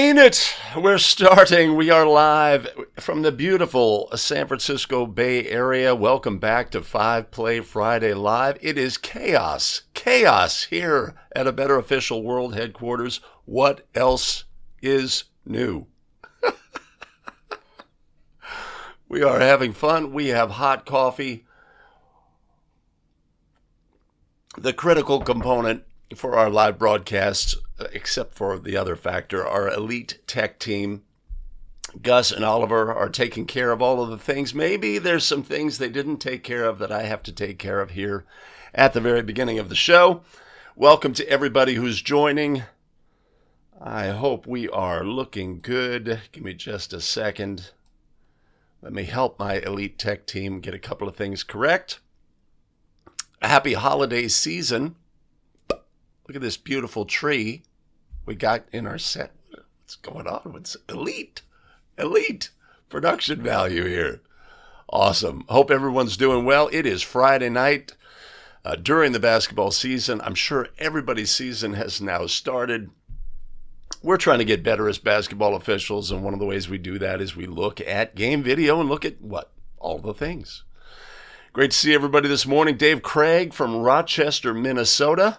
mean it. We're starting. We are live from the beautiful San Francisco Bay Area. Welcome back to 5 Play Friday Live. It is chaos. Chaos here at A Better Official World headquarters. What else is new? We are having fun. We have hot coffee. The critical component for our live broadcasts, except for the other factor, our elite tech team, Gus and Oliver, are taking care of all of the things. Maybe there's some things they didn't take care of that I have to take care of here at the very beginning of the show. Welcome to everybody who's joining. I hope we are looking good. Give me just a second. Let me help my elite tech team get a couple of things correct. A happy holiday season. Look at this beautiful tree we got in our set. What's going on? What's elite production value here. Awesome. Hope everyone's doing well. It is Friday night during the basketball season. I'm sure everybody's season has now started. We're trying to get better as basketball officials, and one of the ways we do that is we look at game video and look at what? All the things. Great to see everybody this morning. Dave Craig from Rochester, Minnesota.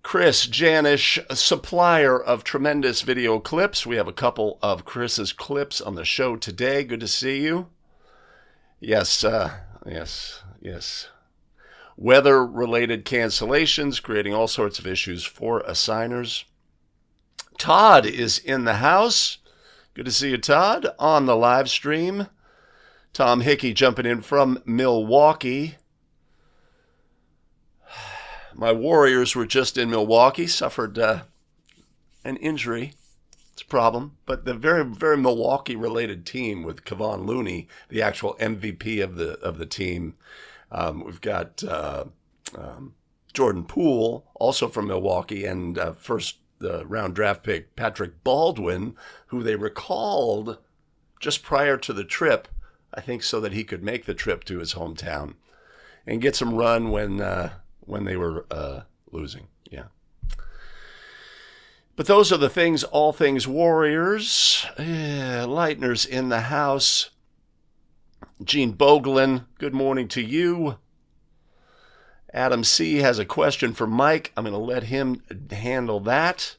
Chris Janish, supplier of tremendous video clips. We have a couple of Chris's clips on the show today. Good to see you. Yes. Weather-related cancellations, creating all sorts of issues for assigners. Todd is in the house. Good to see you, Todd, on the live stream. Tom Hickey jumping in from Milwaukee. My Warriors were just in Milwaukee, suffered an injury. It's a problem. But the very, very Milwaukee-related team with Kevon Looney, the actual MVP of the team. We've got Jordan Poole, also from Milwaukee, and first-round draft pick Patrick Baldwin, who they recalled just prior to the trip, I think so that he could make the trip to his hometown and get some run when they were losing. Yeah. But those are the things, all things Warriors. Leitner's in the house. Gene Boglin, good morning to you. Adam C. has a question for Mike. I'm going to let him handle that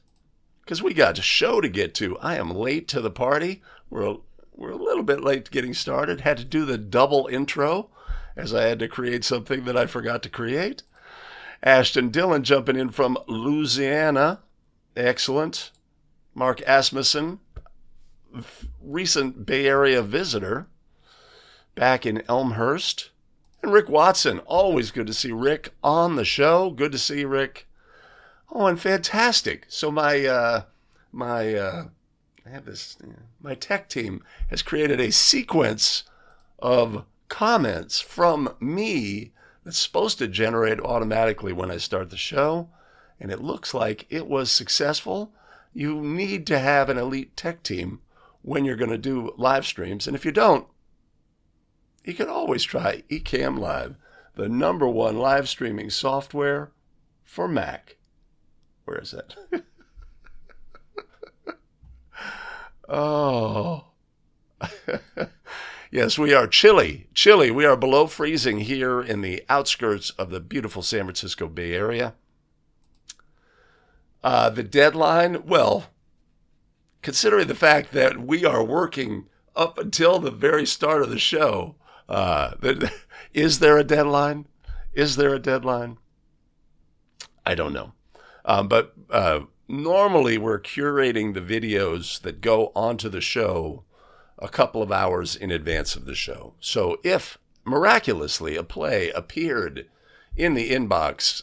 because we got a show to get to. I am late to the party. We're a little bit late getting started. Had to do the double intro as I had to create something that I forgot to create. Ashton Dillon jumping in from Louisiana. Excellent. Mark Asmussen, recent Bay Area visitor, back in Elmhurst. And Rick Watson. Always good to see Rick on the show. Good to see you, Rick. Oh, and fantastic. So my tech team has created a sequence of comments from me that's supposed to generate automatically when I start the show, and it looks like it was successful. You need to have an elite tech team when you're going to do live streams, and if you don't, you can always try Ecamm Live, the #1 live streaming software for Mac. Where is it? Oh. Yes, we are chilly. We are below freezing here in the outskirts of the beautiful San Francisco Bay Area. The deadline, well, considering the fact that we are working up until the very start of the show, is there a deadline? I don't know. But normally we're curating the videos that go onto the show a couple of hours in advance of the show. So if miraculously a play appeared in the inbox,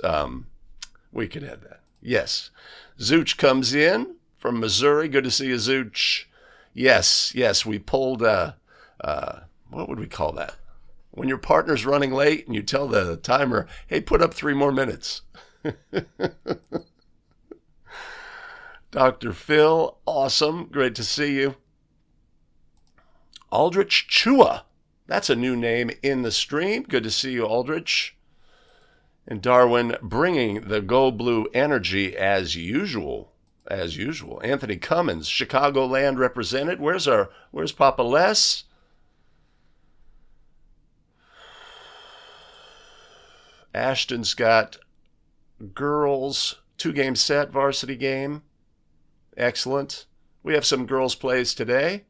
we could add that. Yes. Zooch comes in from Missouri. Good to see you, Zooch. Yes, we pulled, what would we call that? When your partner's running late and you tell the timer, hey, put up 3 more minutes. Dr. Phil, awesome. Great to see you. Aldrich Chua. That's a new name in the stream. Good to see you, Aldrich. And Darwin bringing the Go Blue energy as usual. as usual. Anthony Cummins, Chicagoland represented. Where's Papa Les? Ashton's got girls 2-game set varsity game. Excellent. We have some girls plays today.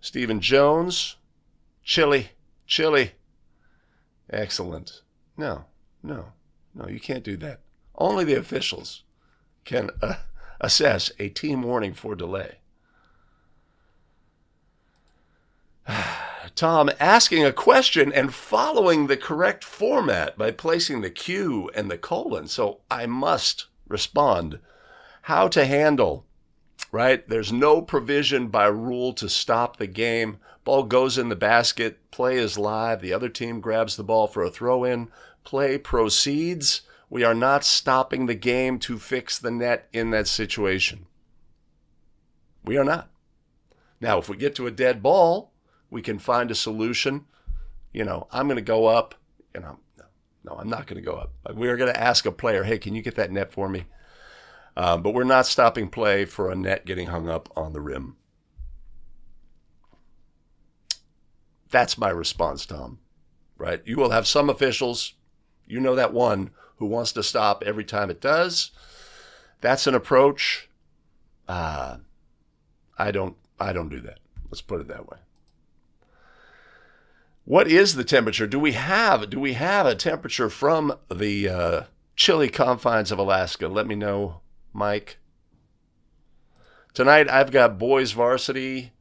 Stephen Jones, Chili. Excellent. No, you can't do that. Only the officials can assess a team warning for delay. Tom asking a question and following the correct format by placing the Q and the colon. So I must respond. How to handle, right? There's no provision by rule to stop the game. Ball goes in the basket. Play is live. The other team grabs the ball for a throw-in. Play proceeds. We are not stopping the game to fix the net in that situation. We are not. Now, if we get to a dead ball, we can find a solution. I'm going to go up. No, I'm not going to go up. We're going to ask a player, hey, can you get that net for me? But we're not stopping play for a net getting hung up on the rim. That's my response, Tom. Right? You will have some officials, that one, who wants to stop every time it does. That's an approach. I don't do that. Let's put it that way. What is the temperature? Do we have a temperature from the chilly confines of Alaska? Let me know, Mike. Tonight I've got boys varsity,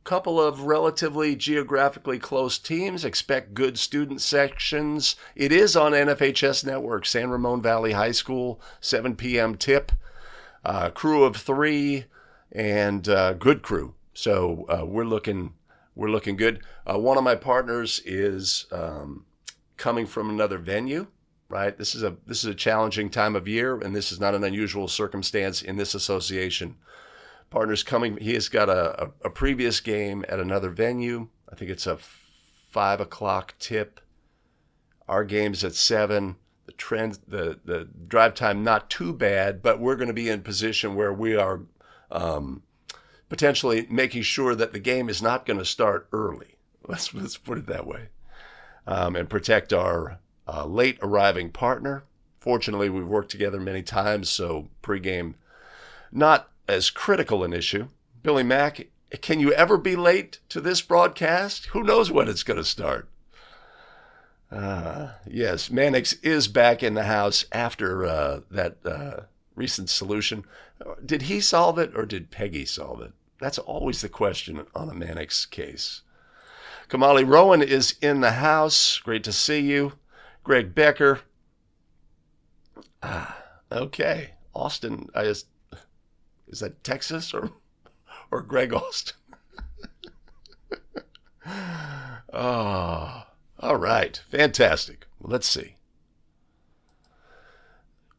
couple of relatively geographically close teams. Expect good student sections. It is on NFHS Network, San Ramon Valley High School, 7 p.m. tip. Crew of 3 and good crew. So we're looking good. One of my partners is coming from another venue, right? This is a challenging time of year, and this is not an unusual circumstance in this association. Partner's coming. He has got a previous game at another venue. I think it's a 5 o'clock tip. Our game's at 7. The drive time not too bad, but we're going to be in position where we are potentially making sure that the game is not going to start early. Let's put it that way, and protect our late arriving partner. Fortunately, we've worked together many times, so pregame not as critical an issue. Billy Mack, can you ever be late to this broadcast? Who knows when it's going to start? Yes, Mannix is back in the house after that recent solution. Did he solve it or did Peggy solve it? That's always the question on a Mannix case. Kamali Rowan is in the house. Great to see you. Greg Becker. Okay. Austin, is that Texas or Greg Austin? Oh, all right. Fantastic. Let's see.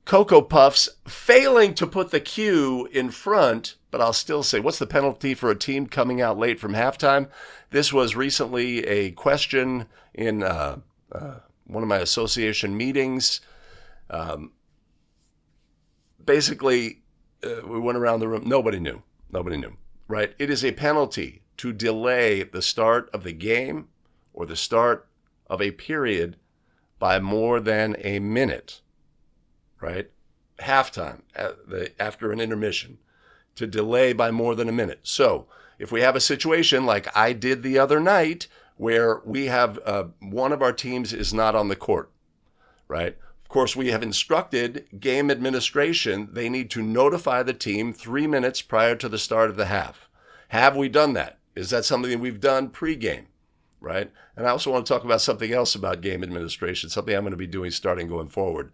Cocoa Puffs failing to put the Q in front, but I'll still say, what's the penalty for a team coming out late from halftime? This was recently a question in one of my association meetings. Basically, we went around the room. Nobody knew, right? It is a penalty to delay the start of the game or the start of a period by more than a minute, right? Halftime, after an intermission, to delay by more than a minute. So if we have a situation like I did the other night where we have one of our teams is not on the court, right? Of course, we have instructed game administration, they need to notify the team 3 minutes prior to the start of the half. Have we done that? Is that something that we've done pregame, right? And I also want to talk about something else about game administration, something I'm going to be doing starting going forward.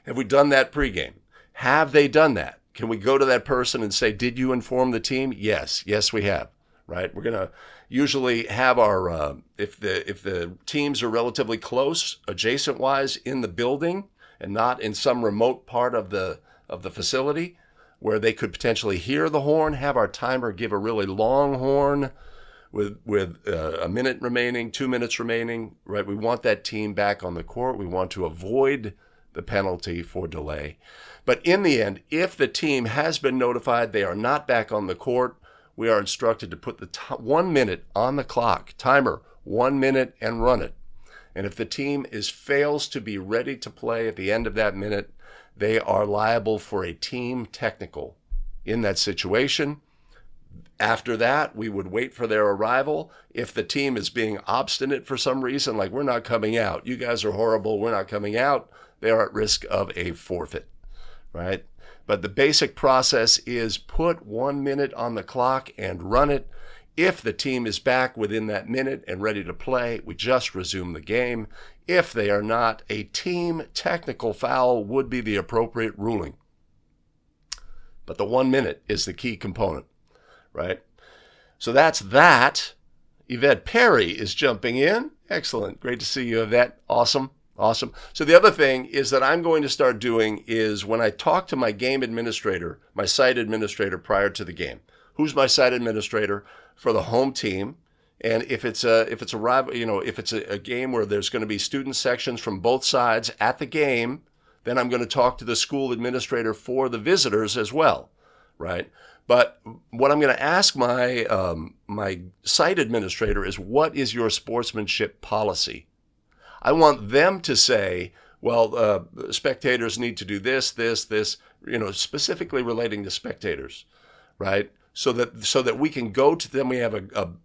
Have we done that pregame? Have they done that? Can we go to that person and say, did you inform the team? Yes, we have, right? We're going to usually have our, if the teams are relatively close, adjacent-wise in the building, and not in some remote part of the facility where they could potentially hear the horn, have our timer give a really long horn with a minute remaining, 2 minutes remaining, right? We want that team back on the court. We want to avoid the penalty for delay. But in the end, if the team has been notified they are not back on the court, we are instructed to put the 1 minute on the clock, timer, 1 minute, and run it. And if the team fails to be ready to play at the end of that minute, they are liable for a team technical in that situation. After that, we would wait for their arrival. If the team is being obstinate for some reason, like we're not coming out, you guys are horrible, we're not coming out, they are at risk of a forfeit, right? But the basic process is put 1 minute on the clock and run it. If the team is back within that minute and ready to play, we just resume the game. If they are not, a team technical foul would be the appropriate ruling. But the 1 minute is the key component, right? So that's that. Yvette Perry is jumping in. Excellent. Great to see you, Yvette. Awesome. Awesome. So the other thing is that I'm going to start doing is when I talk to my game administrator, my site administrator prior to the game. Who's my site administrator for the home team? And if it's a rival, if it's a game where there's going to be student sections from both sides at the game, then I'm going to talk to the school administrator for the visitors as well, right? But what I'm going to ask my my site administrator is, what is your sportsmanship policy? I want them to say, well, spectators need to do this, specifically relating to spectators, right? So that we can go to them, we have an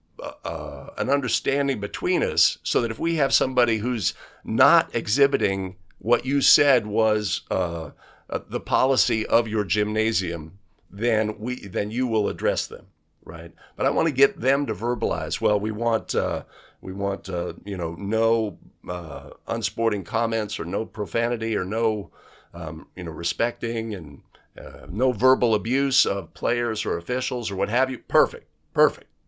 understanding between us, so that if we have somebody who's not exhibiting what you said was the policy of your gymnasium, then you will address them, right? But I want to get them to verbalize. Well, we want no unsporting comments, or no profanity, or no respecting, and no verbal abuse of players or officials or what have you. Perfect.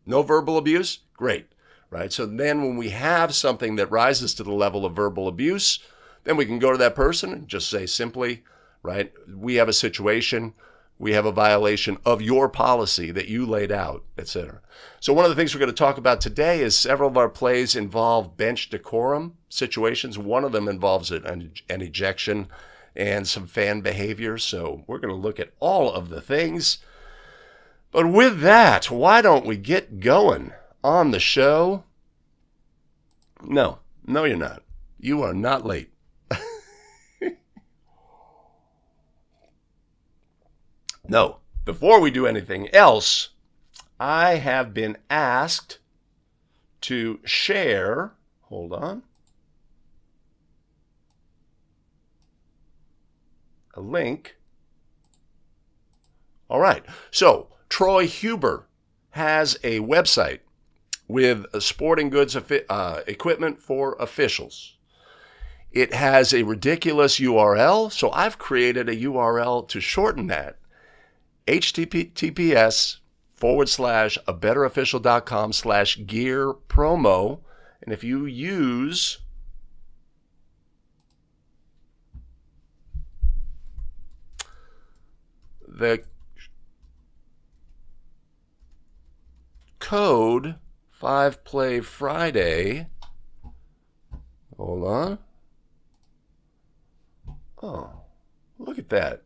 No verbal abuse? Great, right? So then when we have something that rises to the level of verbal abuse, then we can go to that person and just say simply, right, we have a situation, we have a violation of your policy that you laid out, etc. So one of the things we're going to talk about today is several of our plays involve bench decorum situations. One of them involves an ejection and some fan behavior. So we're going to look at all of the things. But with that, why don't we get going on the show? No, you're not. You are not late. No, before we do anything else, I have been asked to share, hold on, a link. All right, so Troy Huber has a website with sporting goods equipment for officials. It has a ridiculous URL, so I've created a URL to shorten that. https://abetterofficial.com/gear promo. And if you use the code 5PlayFriday, hold on. Oh, look at that.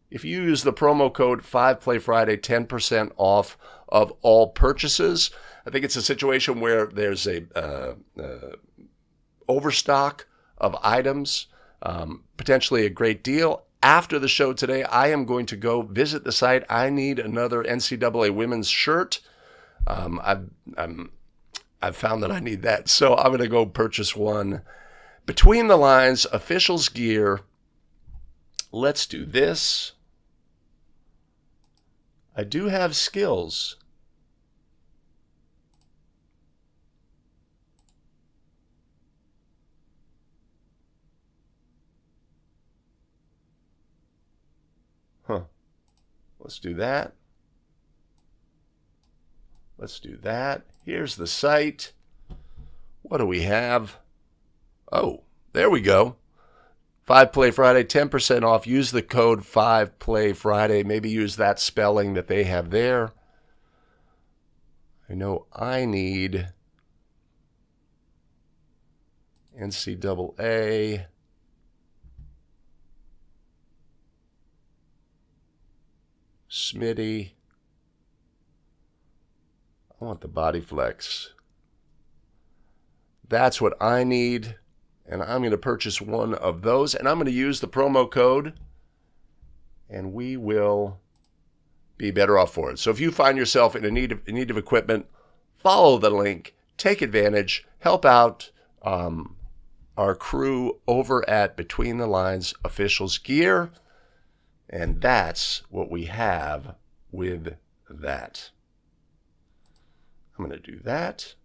If you use the promo code 5PlayFriday, 10% off of all purchases. I think it's a situation where there's a overstock of items, potentially a great deal. After the show today, I am going to go visit the site. I need another NCAA women's shirt. I've found that I need that, so I'm going to go purchase one. Between the lines, officials gear. Let's do this. I do have skills. Let's do that. Let's do that. Here's the site. What do we have? Oh, there we go. 5PlayFriday, 10% off. Use the code 5PlayFriday. Maybe use that spelling that they have there. I know I need NCAA Smitty. I want the body flex. That's what I need. And I'm going to purchase one of those. And I'm going to use the promo code. And we will be better off for it. So if you find yourself in need of equipment, follow the link. Take advantage. Help out our crew over at Between the Lines Officials Gear. And that's what we have with that. I'm going to do that.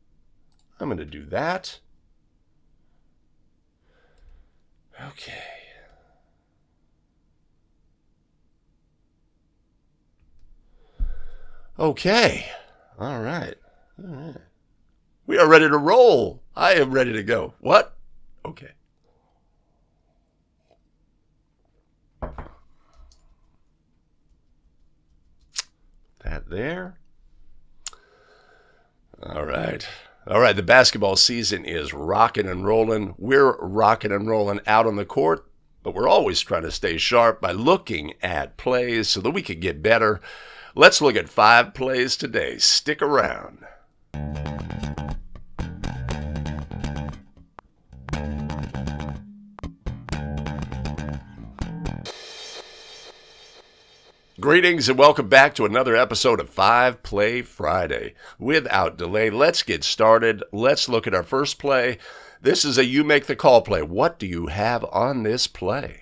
I'm going to do that. Okay. Okay. All right. All right. We are ready to roll. I am ready to go. What? Okay. That there. All right. All right. The basketball season is rocking and rolling. We're rocking and rolling out on the court, but we're always trying to stay sharp by looking at plays so that we can get better. Let's look at 5 plays today. Stick around. Greetings and welcome back to another episode of 5 Play Friday. Without delay, let's get started. Let's look at our first play. This is a You Make the Call play. What do you have on this play?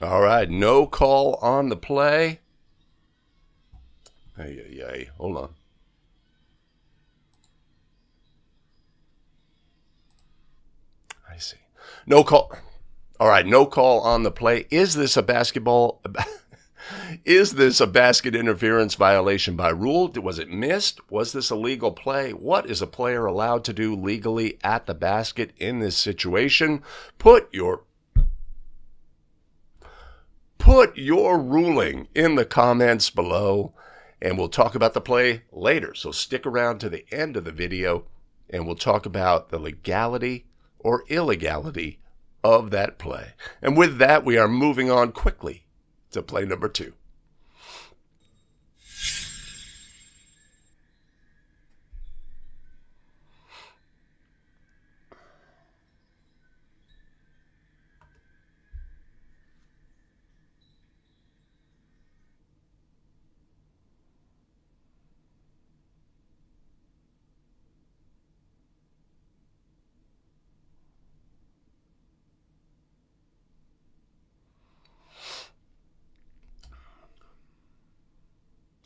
All right, no call on the play. Hold on. I see. No call. All right, no call on the play. Is this a basketball? Is this a basket interference violation by rule? Was it missed? Was this a legal play? What is a player allowed to do legally at the basket in this situation? Put your ruling in the comments below, and we'll talk about the play later. So stick around to the end of the video, and we'll talk about the legality or illegality of that play. And with that, we are moving on quickly to play number 2.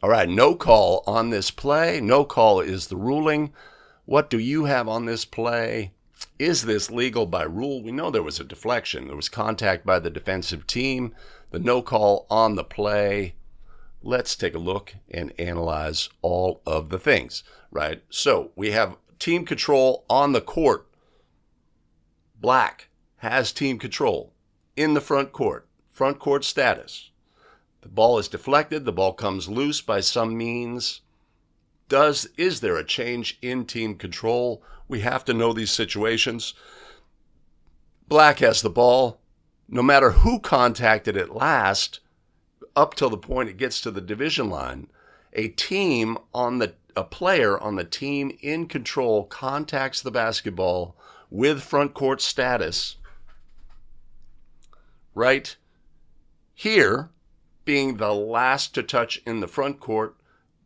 All right, no call on this play. No call is the ruling. What do you have on this play? Is this legal by rule? We know there was a deflection. There was contact by the defensive team. The no call on the play. Let's take a look and analyze all of the things, right? So we have team control on the court. Black has team control in the front court status. The ball is deflected. The ball comes loose by some means. Is there a change in team control? We have to know these situations. Black has the ball. No matter who contacted it last, up till the point it gets to the division line, a player on the team in control contacts the basketball with front court status. Right here, being the last to touch in the front court,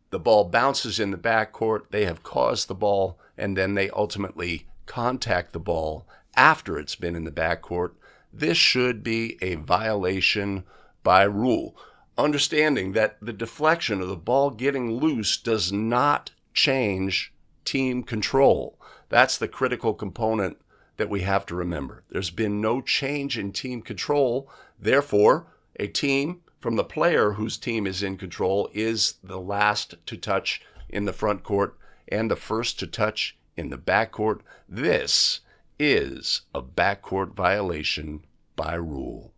the ball bounces in the back court. They have caused the ball, and then they ultimately contact the ball after it's been in the back court. This should be a violation by rule. Understanding that the deflection of the ball getting loose does not change team control. That's the critical component that we have to remember. There's been no change in team control. Therefore, a team from the player whose team is in control is the last to touch in the front court and the first to touch in the backcourt. This is a backcourt violation by rule.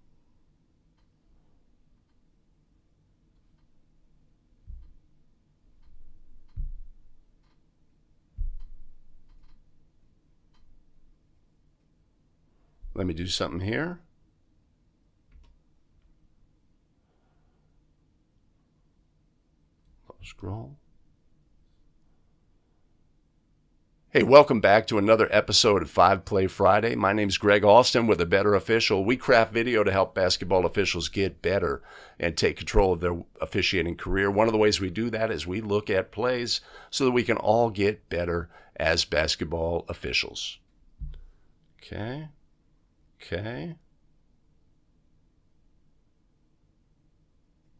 Let me do something here. Scroll. Hey, welcome back to another episode of 5 Play Friday. My name's Greg Alston with A Better Official. We craft video to help basketball officials get better and take control of their officiating career. One of the ways we do that is we look at plays so that we can all get better as basketball officials. Okay.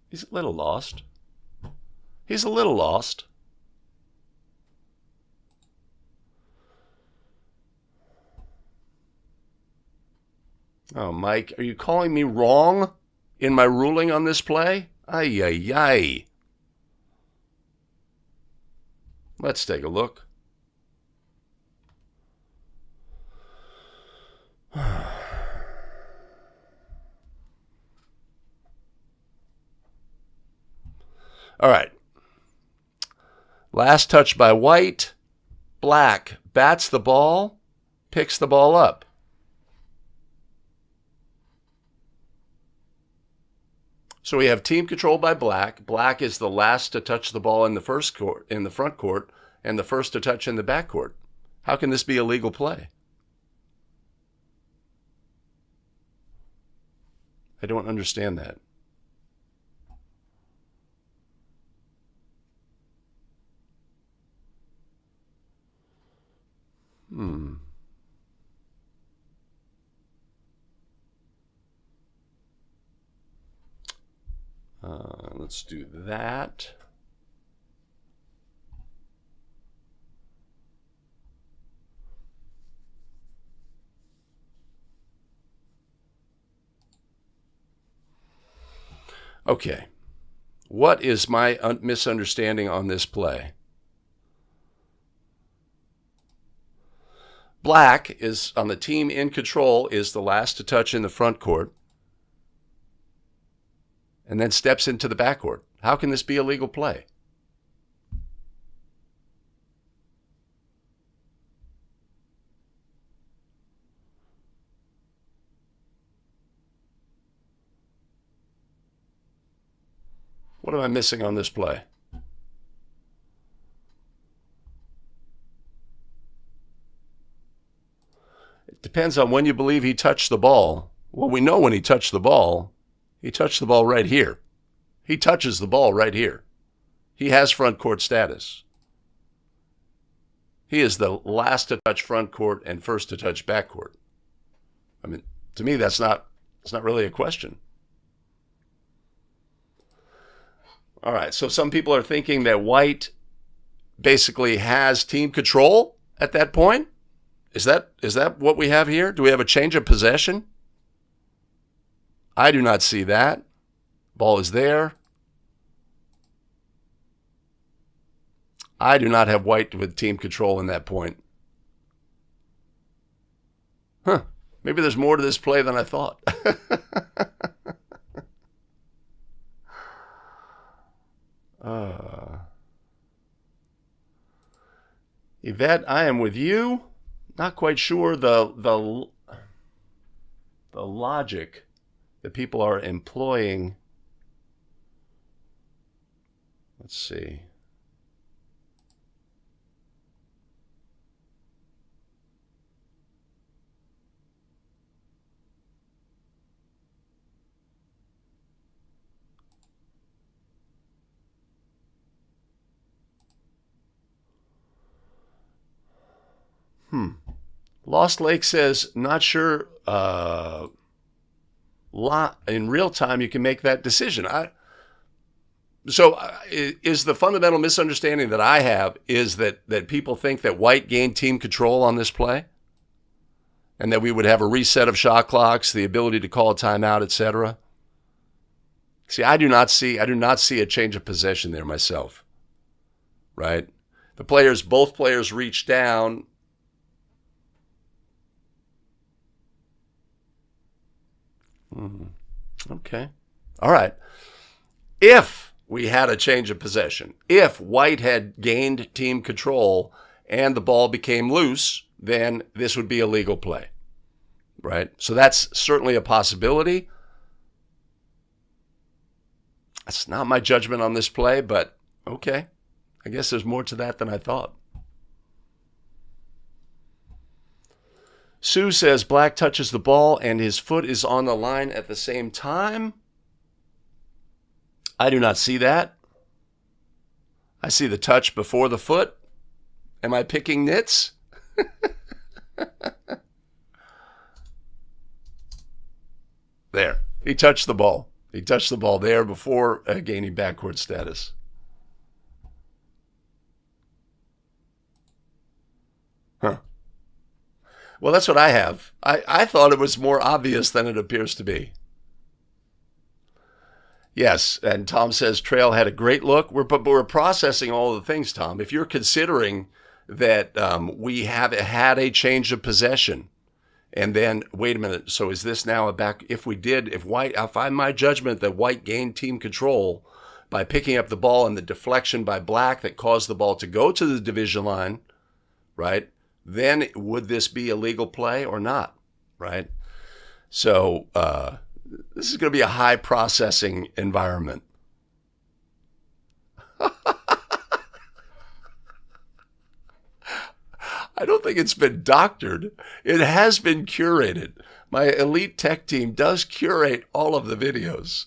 He's a little lost. Oh, Mike, are you calling me wrong in my ruling on this play? Ay, ay, ay. Let's take a look. All right. Last touch by White. Black bats the ball, picks the ball up. So we have team control by Black. Black is the last to touch the ball in the front court, and the first to touch in the backcourt. How can this be a legal play? I don't understand that. Let's do that. Okay. What is my misunderstanding on this play? Black is on the team in control, is the last to touch in the front court, and then steps into the backcourt. How can this be a legal play? What am I missing on this play? It depends on when you believe he touched the ball. Well, we know when he touched the ball. He touched the ball right here. He touches the ball right here. He has front court status. He is the last to touch front court and first to touch back court. I mean, to me, that's not really a question. All right, so some people are thinking that White basically has team control at that point. Is that what we have here? Do we have a change of possession? I do not see that. Ball is there. I do not have White with team control in that point. Maybe there's more to this play than I thought. Yvette, I am with you. Not quite sure the logic that people are employing. Let's see. Lost Lake says, not sure in real time you can make that decision. So is the fundamental misunderstanding that I have is that people think that White gained team control on this play? and that we would have a reset of shot clocks, the ability to call a timeout, etc. See, I do not see a change of possession there myself. Right? Both players reach down. Okay. All right. If we had a change of possession, if White had gained team control and the ball became loose, then this would be a legal play. Right? So that's certainly a possibility. That's not my judgment on this play, but okay. I guess there's more to that than I thought. Sue says Black touches the ball and his foot is on the line at the same time. I do not see that. I see the touch before the foot. Am I picking nits? There. He touched the ball. He touched the ball there before gaining backcourt status. Huh. Well, that's what I have. I thought it was more obvious than it appears to be. Yes, and Tom says Trail had a great look. But we're processing all the things, Tom. If you're considering that we have had a change of possession, and then wait a minute, so is this now a back? If my judgment that White gained team control by picking up the ball and the deflection by Black that caused the ball to go to the division line, right? Then would this be a legal play or not, right? So this is going to be a high processing environment. I don't think it's been doctored. It has been curated. My elite tech team does curate all of the videos.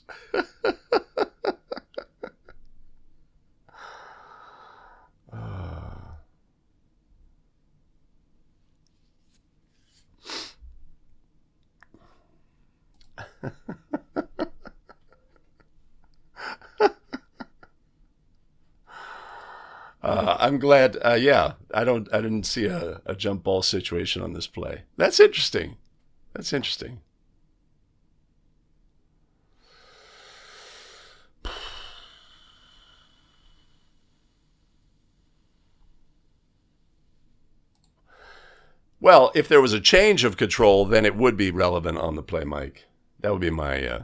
I'm glad. Yeah, I didn't see a jump ball situation on this play. That's interesting. That's interesting. Well, if there was a change of control, then it would be relevant on the play, Mike. That would be my.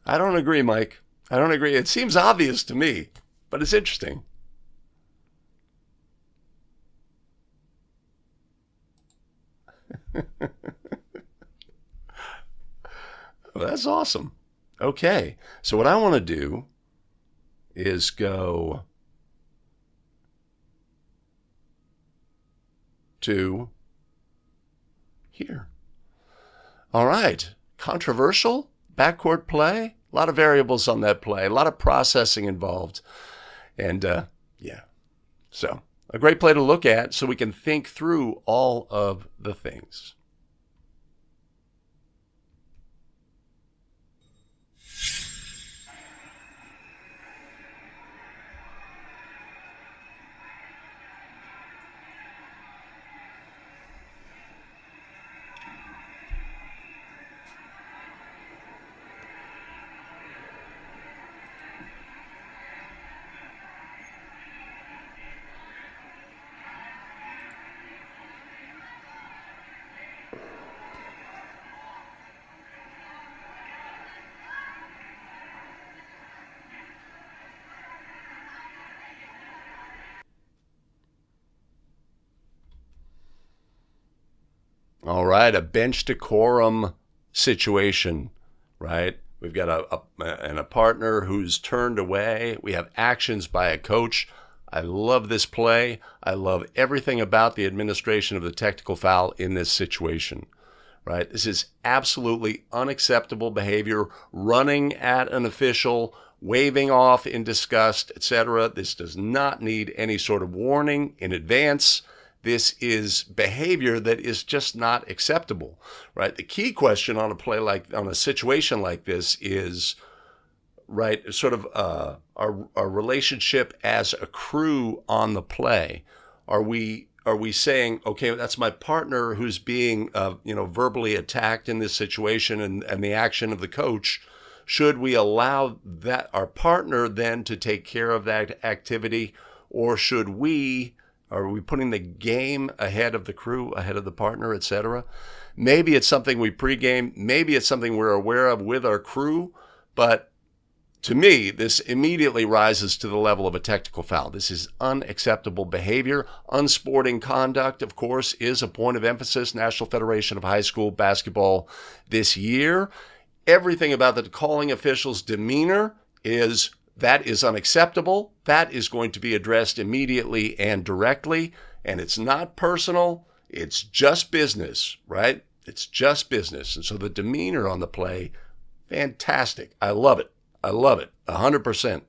I don't agree, Mike. I don't agree. It seems obvious to me, but it's interesting. Well, that's awesome. Okay, so what I want to do is go to here. All right, controversial backcourt play. A lot of variables on that play. A lot of processing involved. And yeah, so a great play to look at so we can think through all of the things. All right, a bench decorum situation, right? We've got a partner who's turned away. We have actions by a coach. I love this play. I love everything about the administration of the technical foul in this situation, right? This is absolutely unacceptable behavior, running at an official, waving off in disgust, etc. This does not need any sort of warning in advance. This is behavior that is just not acceptable, right? The key question on a situation like this is, right, sort of, our relationship as a crew on the play? Are we saying, okay, that's my partner who's being verbally attacked in this situation, and the action of the coach? Should we allow that our partner then to take care of that activity, or are we putting the game ahead of the crew, ahead of the partner, etc.? Maybe it's something we pregame, maybe it's something we're aware of with our crew, but to me, this immediately rises to the level of a technical foul. This is unacceptable behavior. Unsporting conduct, of course, is a point of emphasis. National Federation of High School Basketball this year. Everything about the calling official's demeanor is unacceptable. That is going to be addressed immediately and directly. And it's not personal. It's just business, right? It's just business. And so the demeanor on the play, fantastic. I love it. 100%,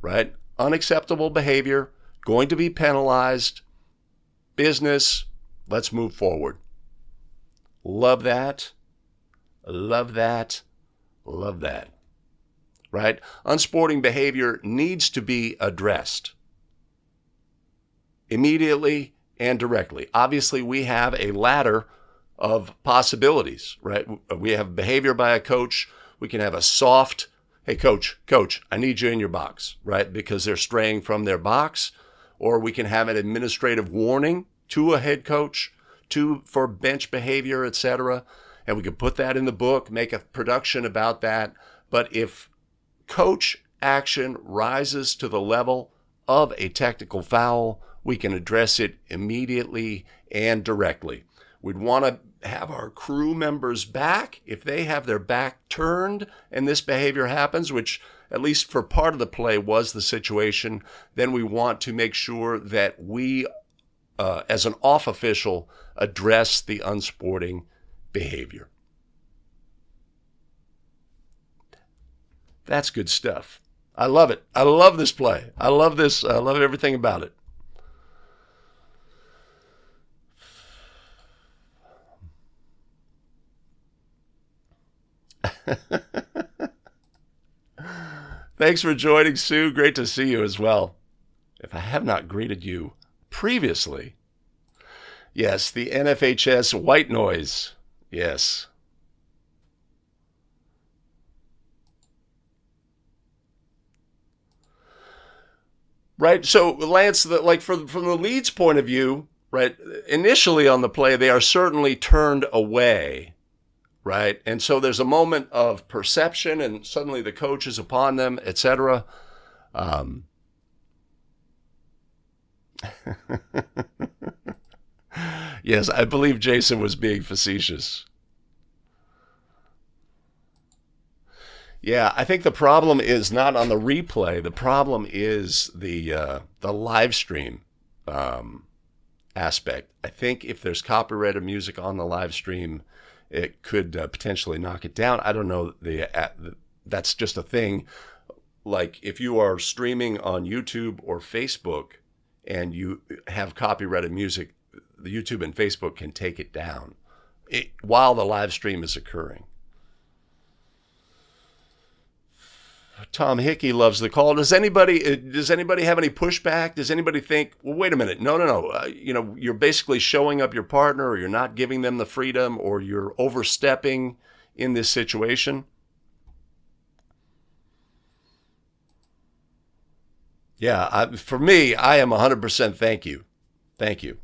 right? Unacceptable behavior, going to be penalized, business, let's move forward. Love that, right? Unsporting behavior needs to be addressed immediately and directly. Obviously, we have a ladder of possibilities, right? We have behavior by a coach. We can have a soft, hey, coach, I need you in your box, right? Because they're straying from their box. Or we can have an administrative warning to a head coach for bench behavior, etc. And we can put that in the book, make a production about that. But if coach action rises to the level of a technical foul, we can address it immediately and directly. We'd want to have our crew members back. If they have their back turned and this behavior happens, which at least for part of the play was the situation, then we want to make sure that we, as an off official, address the unsporting behavior. That's good stuff. I love it. I love this play. I love this. I love everything about it. Thanks for joining, Sue. Great to see you as well. If I have not greeted you previously, yes, the NFHS white noise. Yes. Right. So, Lance, from the lead's point of view, right, initially on the play, they are certainly turned away. Right. And so there's a moment of perception and suddenly the coach is upon them, etc. Yes, I believe Jason was being facetious. Yeah, I think the problem is not on the replay. The problem is the live stream aspect. I think if there's copyrighted music on the live stream, it could potentially knock it down. I don't know. That's just a thing. Like if you are streaming on YouTube or Facebook and you have copyrighted music, the YouTube and Facebook can take it down while the live stream is occurring. Tom Hickey loves the call. Does anybody have any pushback? Does anybody think, well, wait a minute, no, you're basically showing up your partner, or you're not giving them the freedom, or you're overstepping in this situation? Yeah, for me, I am 100% thank you. Thank you.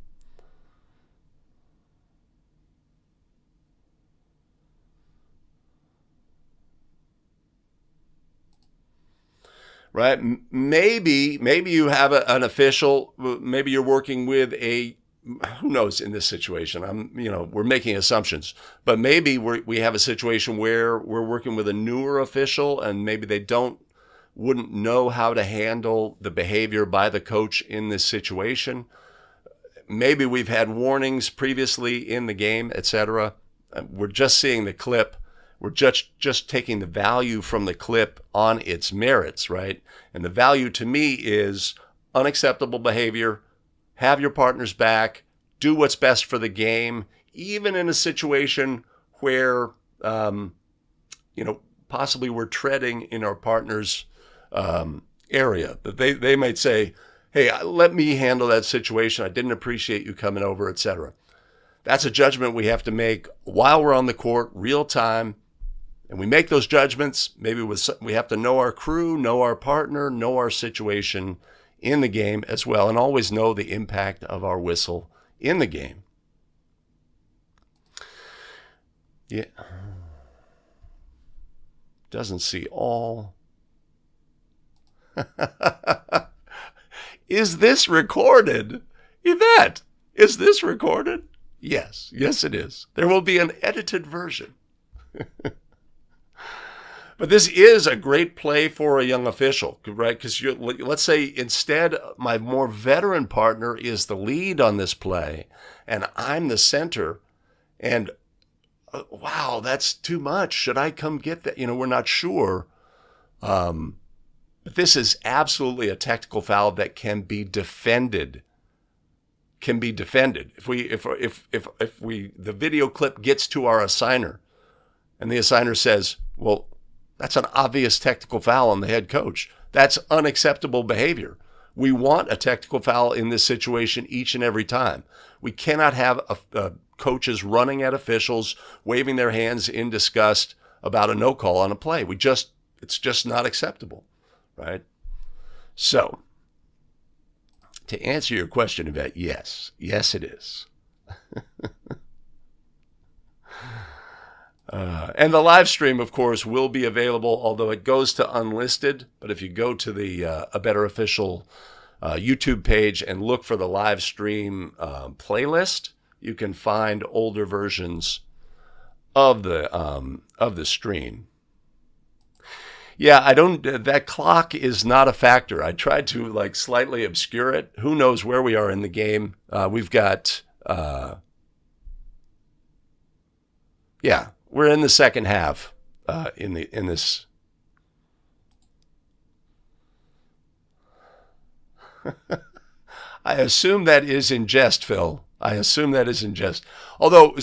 Right? Maybe you have an official. Maybe you're working with who knows in this situation. We're making assumptions, but maybe we have a situation where we're working with a newer official, and maybe they wouldn't know how to handle the behavior by the coach in this situation. Maybe we've had warnings previously in the game, etc. We're just seeing the clip. We're just taking the value from the clip on its merits, right? And the value to me is unacceptable behavior, have your partner's back, do what's best for the game, even in a situation where, possibly we're treading in our partner's area that they might say, hey, let me handle that situation. I didn't appreciate you coming over, etc. That's a judgment we have to make while we're on the court, real time. And we make those judgments. Maybe we have to know our crew, know our partner, know our situation in the game as well, and always know the impact of our whistle in the game. Yeah. Doesn't see all. Is this recorded? Yvette, is this recorded? Yes. Yes, it is. There will be an edited version. But this is a great play for a young official, right? Because let's say instead my more veteran partner is the lead on this play, and I'm the center, and wow, that's too much. Should I come get that? We're not sure. But this is absolutely a technical foul that can be defended. If the video clip gets to our assigner, and the assigner says, well, that's an obvious technical foul on the head coach. That's unacceptable behavior. We want a technical foul in this situation each and every time. We cannot have coaches running at officials, waving their hands in disgust about a no call on a play. It's just not acceptable, right? So, to answer your question, Yvette, yes, it is. And the live stream, of course, will be available, although it goes to unlisted. But if you go to the A Better Official YouTube page and look for the live stream playlist, you can find older versions of the stream. Yeah, that clock is not a factor. I tried to slightly obscure it. Who knows where we are in the game? We've got, we're in the second half in this. I assume that is in jest, Phil. I assume that is in jest. Although,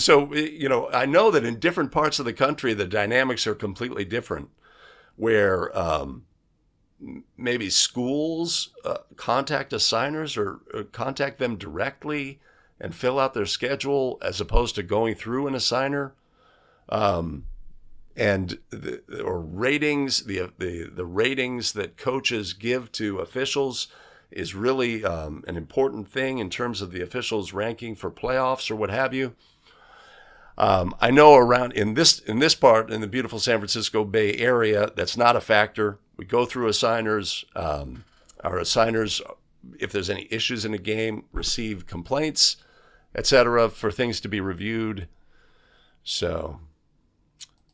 I know that in different parts of the country, the dynamics are completely different, where maybe schools contact assigners or contact them directly and fill out their schedule as opposed to going through an assigner. Or ratings, the ratings that coaches give to officials is really an important thing in terms of the officials' ranking for playoffs or what have you. I know around in this part in the beautiful San Francisco Bay Area, that's not a factor. We go through assigners. Our assigners, if there's any issues in a game, receive complaints, etc., for things to be reviewed. So.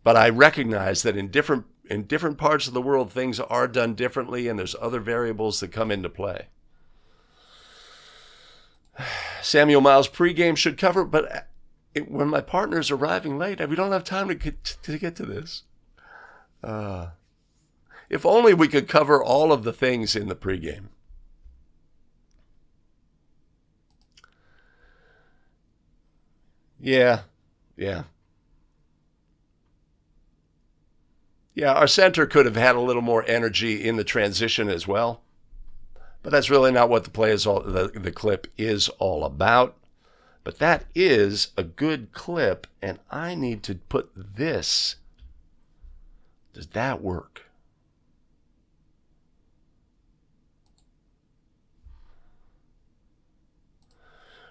But I recognize that in different parts of the world, things are done differently, and there's other variables that come into play. Samuel Miles, pregame should cover, but when my partner's arriving late, we don't have time to get to this. If only we could cover all of the things in the pregame. Yeah. Yeah, our center could have had a little more energy in the transition as well, but that's really not what the clip is all about. But that is a good clip, and I need to put this. Does that work?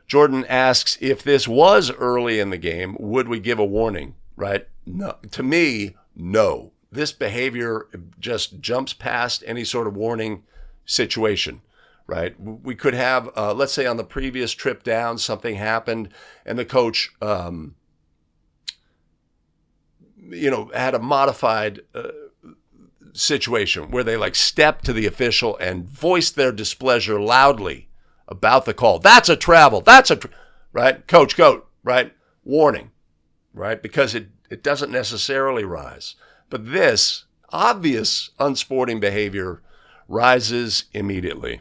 Jordan asks, if this was early in the game, would we give a warning, right? No. To me, no. This behavior just jumps past any sort of warning situation, right? We could have, let's say on the previous trip down, something happened and the coach, had a modified situation where they stepped to the official and voiced their displeasure loudly about the call. That's a travel. Right? Coach, right? Warning, right? Because it doesn't necessarily rise. But this obvious unsporting behavior rises immediately.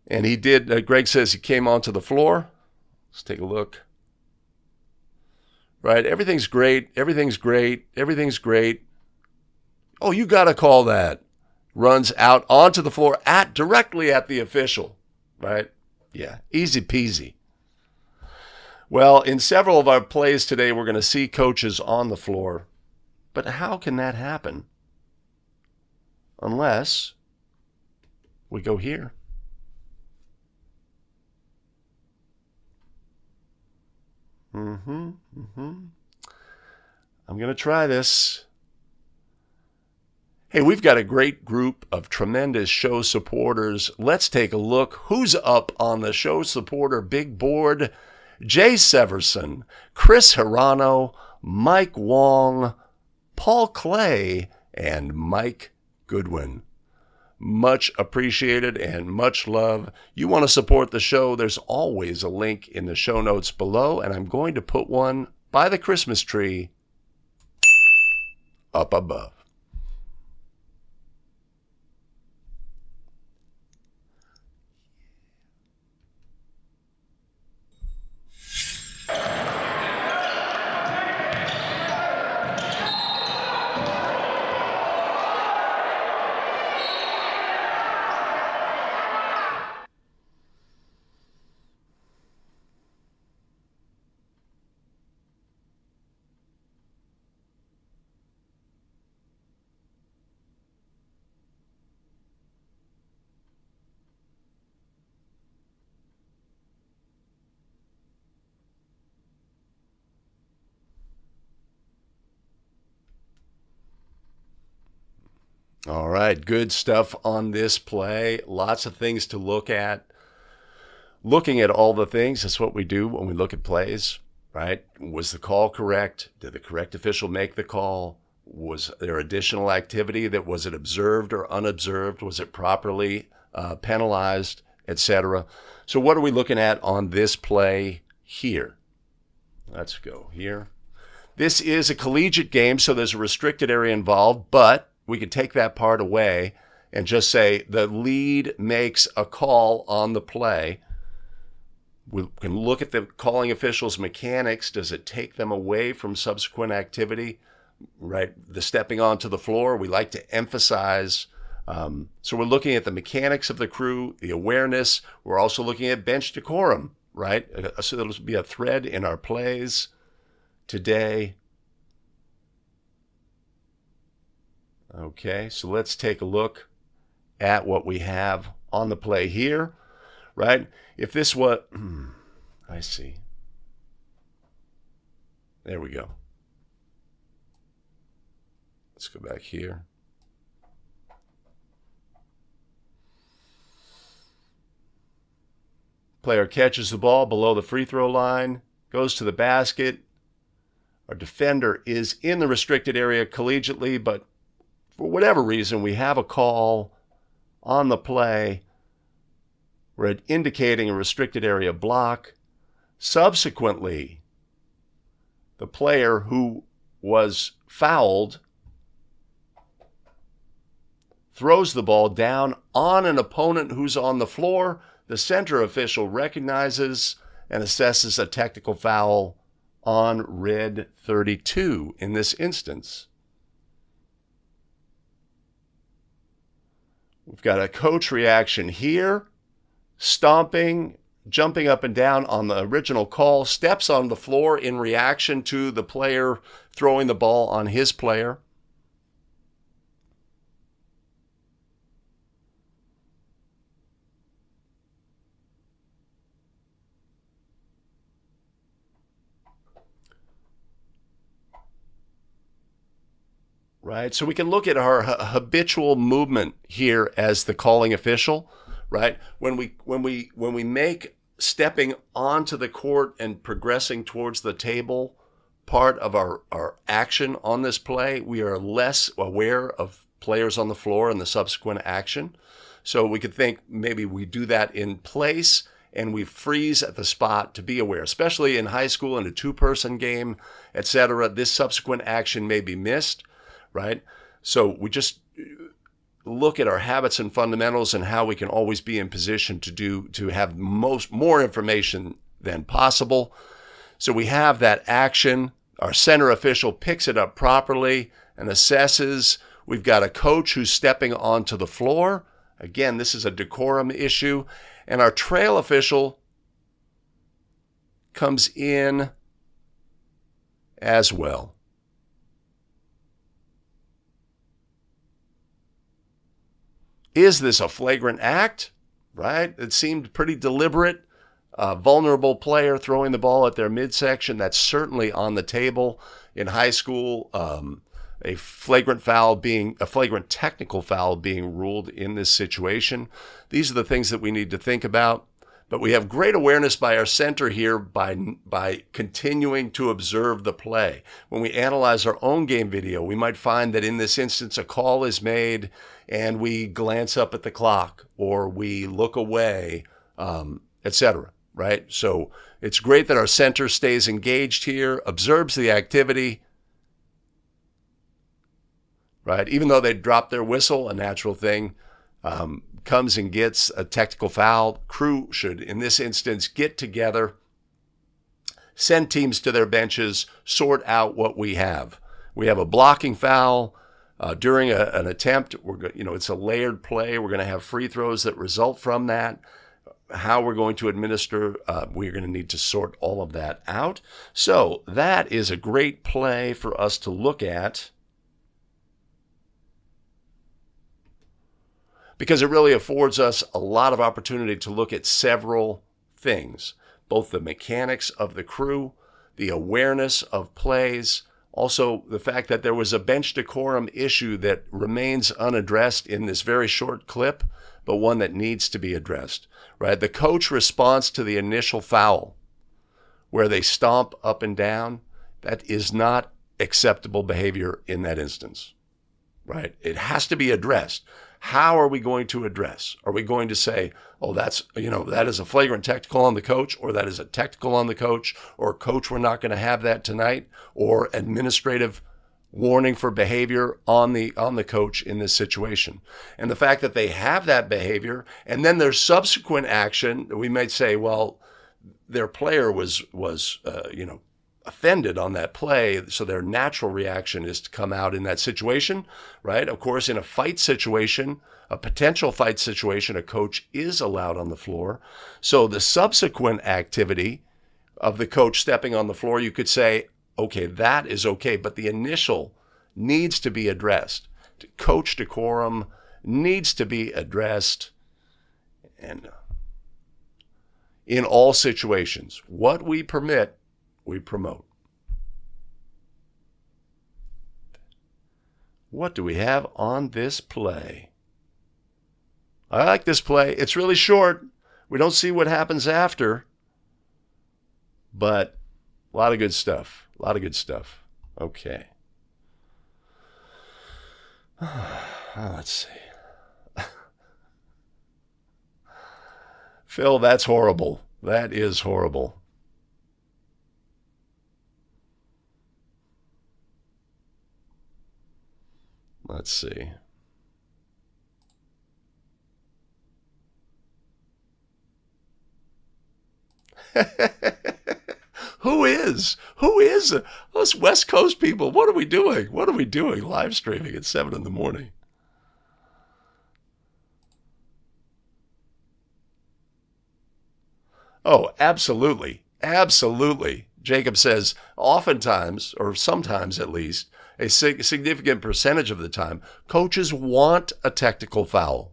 And he did, Greg says he came onto the floor. Let's take a look. Right, everything's great. Oh, you got to call that. runs out onto the floor directly at the official, right? Yeah, easy peasy. Well, in several of our plays today, we're going to see coaches on the floor. But how can that happen? Unless we go here. I'm going to try this. Hey, we've got a great group of tremendous show supporters. Let's take a look. Who's up on the show supporter big board? Jay Severson, Chris Hirano, Mike Wong, Paul Clay, and Mike Goodwin. Much appreciated and much love. You want to support the show, there's always a link in the show notes below, and I'm going to put one by the Christmas tree up above. All right, good stuff on this play. Lots of things to look at. Looking at all the things, that's what we do when we look at plays, right? Was the call correct? Did the correct official make the call? Was there additional activity that was it observed or unobserved? Was it properly penalized, etc.? So what are we looking at on this play here? Let's go here. This is a collegiate game, so there's a restricted area involved, but we could take that part away and just say the lead makes a call on the play. We can look at the calling official's mechanics. Does it take them away from subsequent activity? Right, the stepping onto the floor, we like to emphasize. So we're looking at the mechanics of the crew, the awareness. We're also looking at bench decorum, right? So that'll be a thread in our plays today. Okay, so let's take a look at what we have on the play here, right? If this was, I see. There we go. Let's go back here. Player catches the ball below the free throw line, goes to the basket. Our defender is in the restricted area collegiately, but for whatever reason, we have a call on the play. We're indicating a restricted area block. Subsequently, the player who was fouled throws the ball down on an opponent who's on the floor. The center official recognizes and assesses a technical foul on red 32 in this instance. We've got a coach reaction here, stomping, jumping up and down on the original call, steps on the floor in reaction to the player throwing the ball on his player. Right, so we can look at our habitual movement here as the calling official, right? When we make stepping onto the court and progressing towards the table part of our action on this play, we are less aware of players on the floor and the subsequent action. So we could think maybe we do that in place and we freeze at the spot to be aware, especially in high school in a two-person game, etc. This subsequent action may be missed. Right? So we just look at our habits and fundamentals and how we can always be in position to have more information than possible. So we have that action. Our center official picks it up properly and assesses We've got a coach who's stepping onto the floor. Again, this is a decorum issue. And our trail official comes in as well. Is this a flagrant act? Right? It seemed pretty deliberate. Vulnerable player throwing the ball at their midsection. That's certainly on the table in high school. A flagrant technical foul being ruled in this situation. These are the things that we need to think about. But we have great awareness by our center here by continuing to observe the play. When we analyze our own game video, we might find that in this instance a call is made and we glance up at the clock or we look away, etc. Right? So it's great that our center stays engaged here, observes the activity, right? Even though they drop their whistle, a natural thing, comes and gets a technical foul. Crew should, in this instance, get together, send teams to their benches, sort out what we have. We have a blocking foul during an attempt. It's a layered play. We're going to have free throws that result from that. How we're going to administer, we're going to need to sort all of that out. So that is a great play for us to look at, because it really affords us a lot of opportunity to look at several things, both the mechanics of the crew, the awareness of plays, also the fact that there was a bench decorum issue that remains unaddressed in this very short clip, but one that needs to be addressed, right? The coach response to the initial foul, where they stomp up and down, that is not acceptable behavior in that instance, right? It has to be addressed. How are we going to address? Are we going to say, oh, that is a flagrant technical on the coach, or that is a technical on the coach, or coach, we're not going to have that tonight, or administrative warning for behavior on the coach in this situation? And the fact that they have that behavior, and then there's subsequent action, we might say, well, their player was offended on that play, so their natural reaction is to come out in that situation, right? Of course, in a fight situation, a potential fight situation, a coach is allowed on the floor. So the subsequent activity of the coach stepping on the floor, you could say, okay, that is okay, but the initial needs to be addressed. Coach decorum needs to be addressed, and in all situations, what we permit, we promote. What do we have on this play? I like this play. It's really short. We don't see what happens after, but a lot of good stuff. A lot of good stuff. Okay. Let's see. Phil, that's horrible. That is horrible. Let's see. Who is us West Coast people? What are we doing? What are we doing live streaming at 7 in the morning? Oh, absolutely. Absolutely. Jacob says oftentimes, or sometimes at least, a significant percentage of the time, coaches want a technical foul.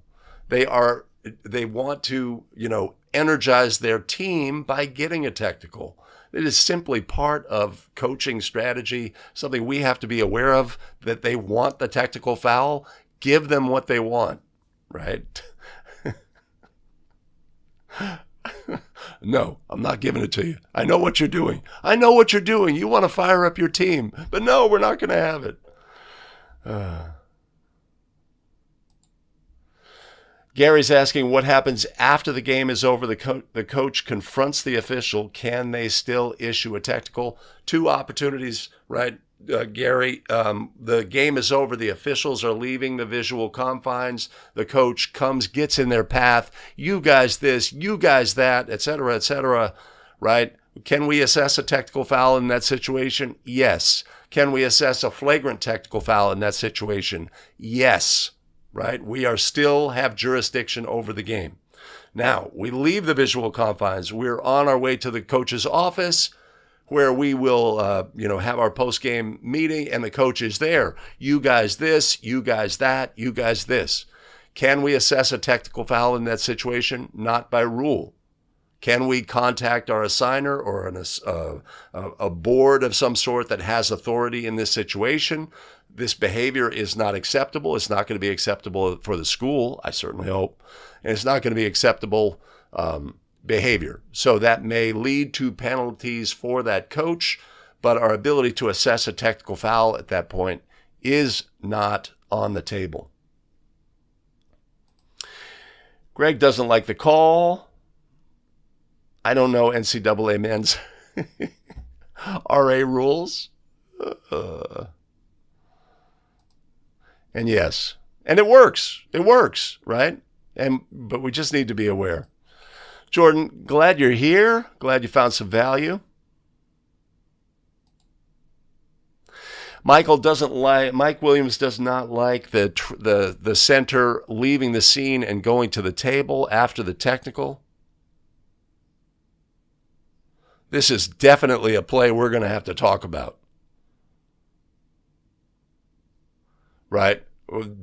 They want to, energize their team by getting a technical. It is simply part of coaching strategy, something we have to be aware of, that they want the technical foul. Give them what they want, right? No, I'm not giving it to you. I know what you're doing. I know what you're doing. You want to fire up your team. But no, we're not going to have it. Gary's asking what happens after the game is over. The coach confronts the official. Can they still issue a technical? Two opportunities, right, Gary? The game is over. The officials are leaving the visual confines. The coach comes, gets in their path. You guys this, you guys that, et cetera, right? Can we assess a technical foul in that situation? Yes. Can we assess a flagrant technical foul in that situation? Yes, right? We are still have jurisdiction over the game. Now, we leave the visual confines. We're on our way to the coach's office where we will, have our post-game meeting, and the coach is there. You guys this, you guys that, you guys this. Can we assess a technical foul in that situation? Not by rule. Can we contact our assigner or a board of some sort that has authority in this situation? This behavior is not acceptable. It's not going to be acceptable for the school, I certainly hope. And it's not going to be acceptable behavior. So that may lead to penalties for that coach, but our ability to assess a technical foul at that point is not on the table. Greg doesn't like the call. I don't know NCAA men's RA rules. And yes, and it works. It works, right? But we just need to be aware. Jordan, glad you're here. Glad you found some value. Mike Williams does not like the center leaving the scene and going to the table after the technical. This is definitely a play we're going to have to talk about. Right?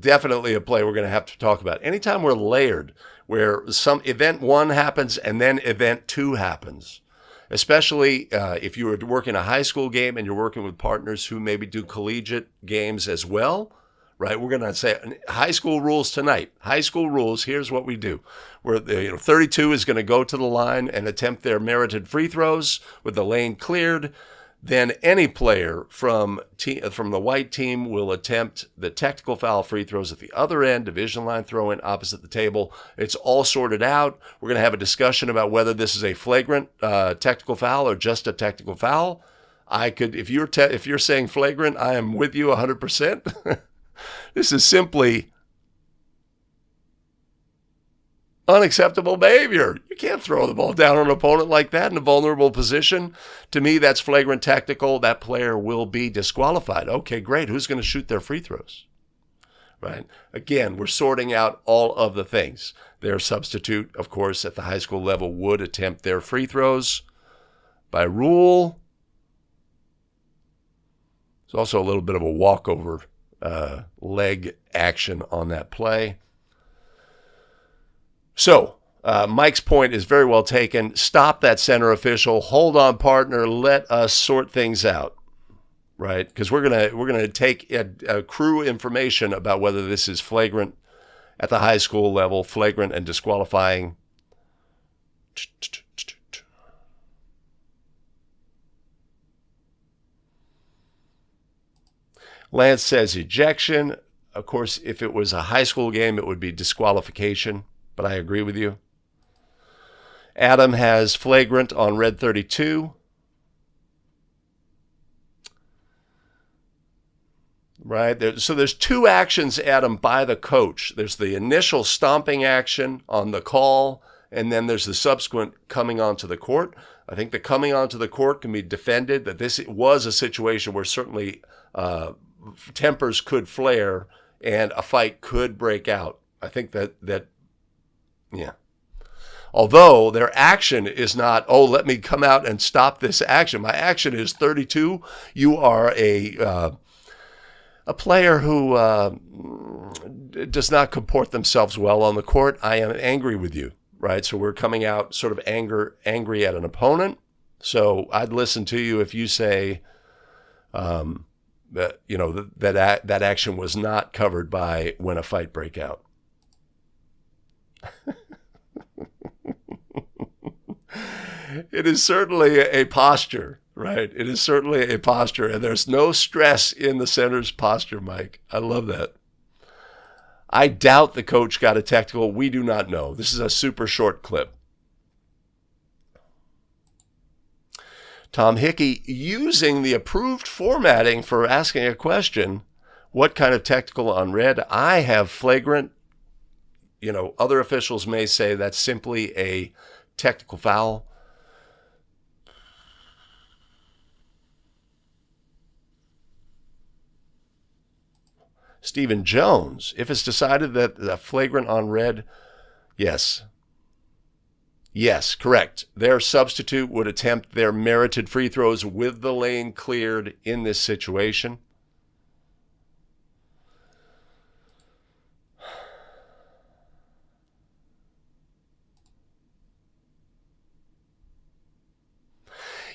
Definitely a play we're going to have to talk about. Anytime we're layered, where some event 1 happens and then event 2 happens, especially if you were working a high school game and you're working with partners who maybe do collegiate games as well, right? We're going to say high school rules tonight. High school rules, here's what we do. 32 is going to go to the line and attempt their merited free throws with the lane cleared. Then any player from the white team will attempt the technical foul free throws at the other end, division line throw-in opposite the table. It's all sorted out. We're going to have a discussion about whether this is a flagrant technical foul or just a technical foul. If you're saying flagrant, I am with you 100%. This is simply unacceptable behavior. You can't throw the ball down on an opponent like that in a vulnerable position. To me, that's flagrant technical. That player will be disqualified. Okay, great. Who's going to shoot their free throws? Right? Again, we're sorting out all of the things. Their substitute, of course, at the high school level would attempt their free throws by rule. There's also a little bit of a walkover leg action on that play. So, Mike's point is very well taken. Stop that center official. Hold on, partner. Let us sort things out, right? Because we're gonna take accrue information about whether this is flagrant at the high school level, flagrant and disqualifying. Lance says ejection. Of course, if it was a high school game, it would be disqualification. But I agree with you. Adam has flagrant on red 32. Right? So there's 2 actions, Adam, by the coach. There's the initial stomping action on the call, and then there's the subsequent coming onto the court. I think the coming onto the court can be defended, that this was a situation where certainly tempers could flare and a fight could break out. I think that yeah. Although their action is not, let me come out and stop this action. My action is 32. You are a player who does not comport themselves well on the court. I am angry with you, right? So we're coming out sort of angry at an opponent. So I'd listen to you if you say that that action was not covered by when a fight break out. It is certainly a posture, right? It is certainly a posture, and there's no stress in the center's posture, Mike. I love that. I doubt the coach got a technical. We do not know. This is a super short clip. Tom Hickey, using the approved formatting for asking a question, what kind of technical on red? I have flagrant. Other officials may say that's simply a technical foul. Stephen Jones, if it's decided that the flagrant on red, yes. Yes, correct. Their substitute would attempt their merited free throws with the lane cleared in this situation.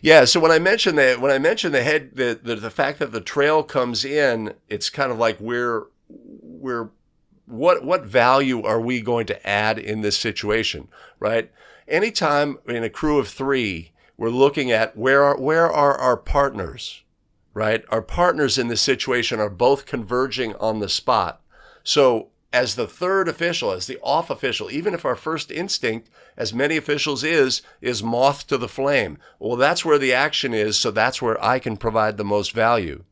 Yeah, so when I mentioned the fact that the trail comes in, it's kind of like we're what value are we going to add in this situation, right? Anytime in a crew of three, we're looking at where are our partners, right? Our partners in this situation are both converging on the spot. So as the third official, as the off official, even if our first instinct, as many officials is moth to the flame. Well, that's where the action is, so that's where I can provide the most value,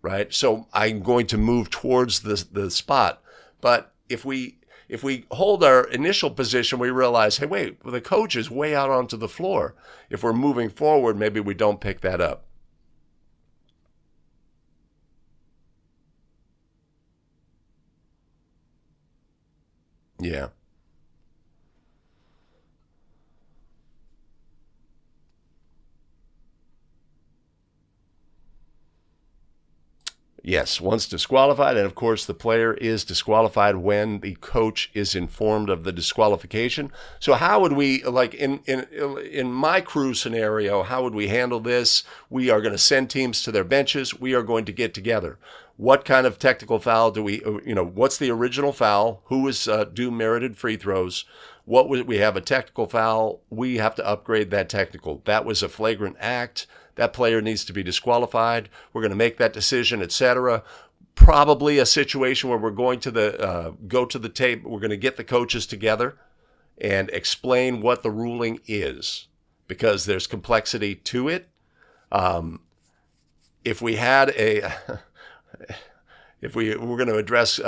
right? So I'm going to move towards the spot. But if we hold our initial position, we realize, hey, wait, well, the coach is way out onto the floor. If we're moving forward, maybe we don't pick that up. Yeah. Yes, once disqualified, and of course the player is disqualified when the coach is informed of the disqualification. So how would we, like in my crew scenario, how would we handle this? We are going to send teams to their benches. We are going to get together. What kind of technical foul do we, what's the original foul? Who is due merited free throws? What would we have a technical foul? We have to upgrade that technical. That was a flagrant act. That player needs to be disqualified. We're going to make that decision, etc. Probably a situation where we're going to go to the tape. We're going to get the coaches together and explain what the ruling is, because there's complexity to it. If we had a if we're going to address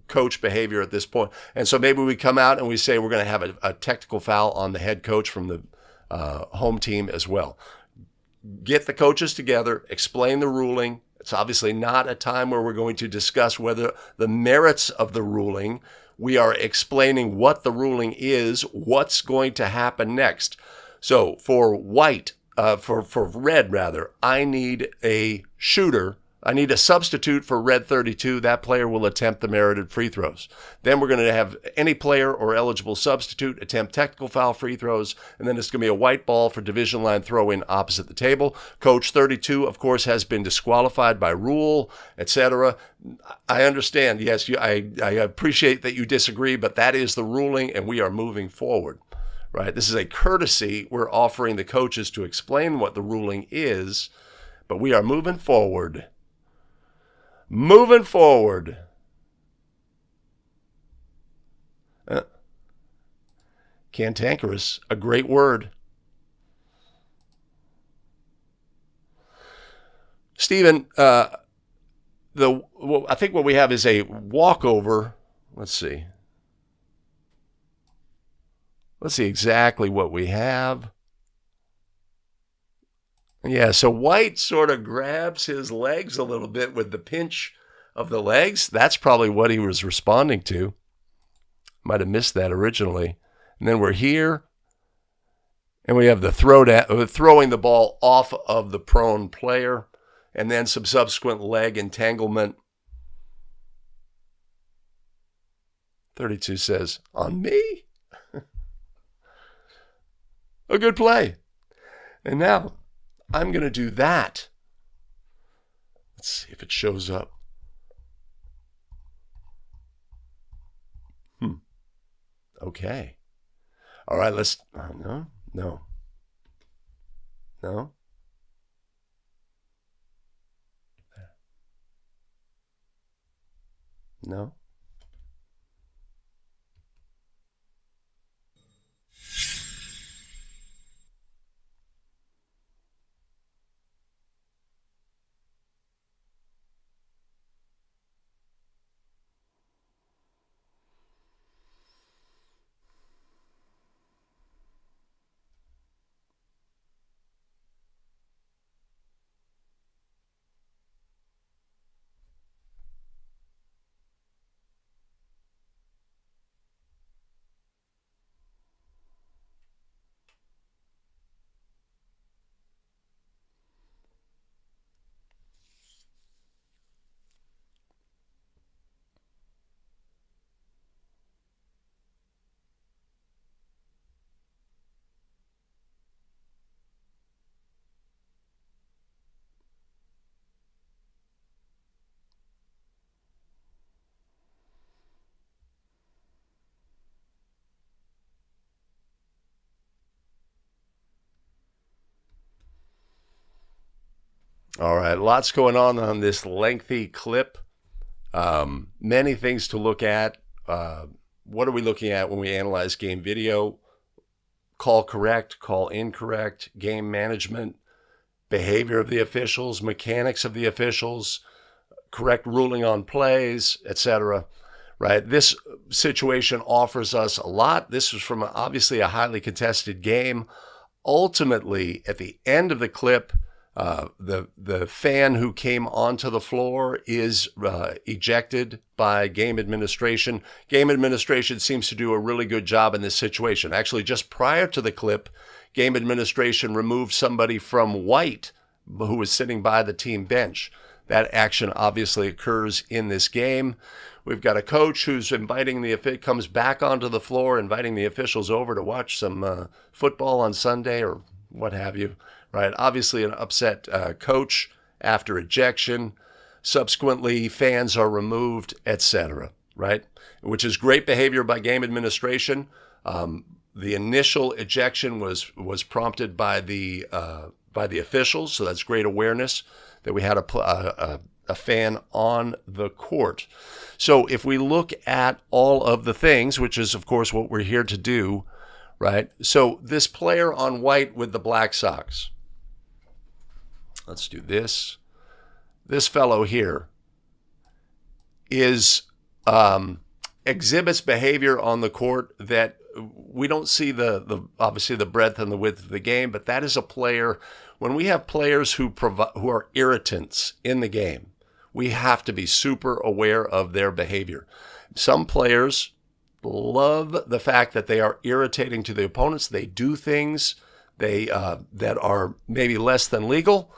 coach behavior at this point. And so maybe we come out and we say we're going to have a technical foul on the head coach from the home team as well. Get the coaches together, explain the ruling. It's obviously not a time where we're going to discuss whether the merits of the ruling. We are explaining what the ruling is, what's going to happen next. So for red rather, I need a shooter. I need a substitute for red 32. That player will attempt the merited free throws. Then we're going to have any player or eligible substitute attempt technical foul free throws, and then it's going to be a white ball for division line throw-in opposite the table. Coach 32, of course, has been disqualified by rule, etc. I understand. Yes, I appreciate that you disagree, but that is the ruling, and we are moving forward. Right? This is a courtesy we're offering the coaches to explain what the ruling is, but we are moving forward. Moving forward. Cantankerous, a great word. Stephen, I think what we have is a walkover. Let's see. Let's see exactly what we have. Yeah, so White sort of grabs his legs a little bit with the pinch of the legs. That's probably what he was responding to. Might have missed that originally. And then we're here, and we have the throwing the ball off of the prone player, and then some subsequent leg entanglement. 32 says, on me? A good play. And now I'm going to do that. Let's see if it shows up. Okay. All right, let's... No. No. All right, lots going on this lengthy clip. Many things to look at. What are we looking at when we analyze game video? Call correct, call incorrect, game management, behavior of the officials, mechanics of the officials, correct ruling on plays, etc. Right? This situation offers us a lot. This was from obviously a highly contested game. Ultimately, at the end of the clip, the fan who came onto the floor is ejected by game administration. Game administration seems to do a really good job in this situation. Actually, just prior to the clip, game administration removed somebody from white who was sitting by the team bench. That action obviously occurs in this game. We've got a coach who's comes back onto the floor, inviting the officials over to watch some football on Sunday or what have you. Right? Obviously an upset coach after ejection. Subsequently, fans are removed, etc. Right? Which is great behavior by game administration. The initial ejection was prompted by the officials, so that's great awareness that we had a fan on the court. So if we look at all of the things, which is of course what we're here to do, right? So this player on white with the black socks. Let's do this. This fellow here is exhibits behavior on the court that we don't see obviously the breadth and the width of the game, but that is a player. When we have players who are irritants in the game, we have to be super aware of their behavior. Some players love the fact that they are irritating to the opponents. They do things that are maybe less than legal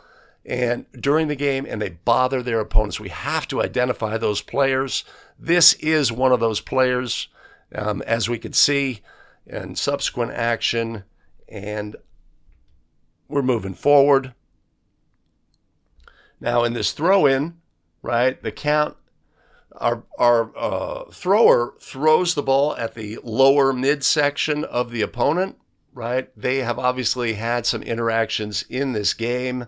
and during the game, and they bother their opponents. We have to identify those players. This is one of those players, as we could see in subsequent action, and we're moving forward. Now in this throw-in, right, the count, our thrower throws the ball at the lower midsection of the opponent, right? They have obviously had some interactions in this game.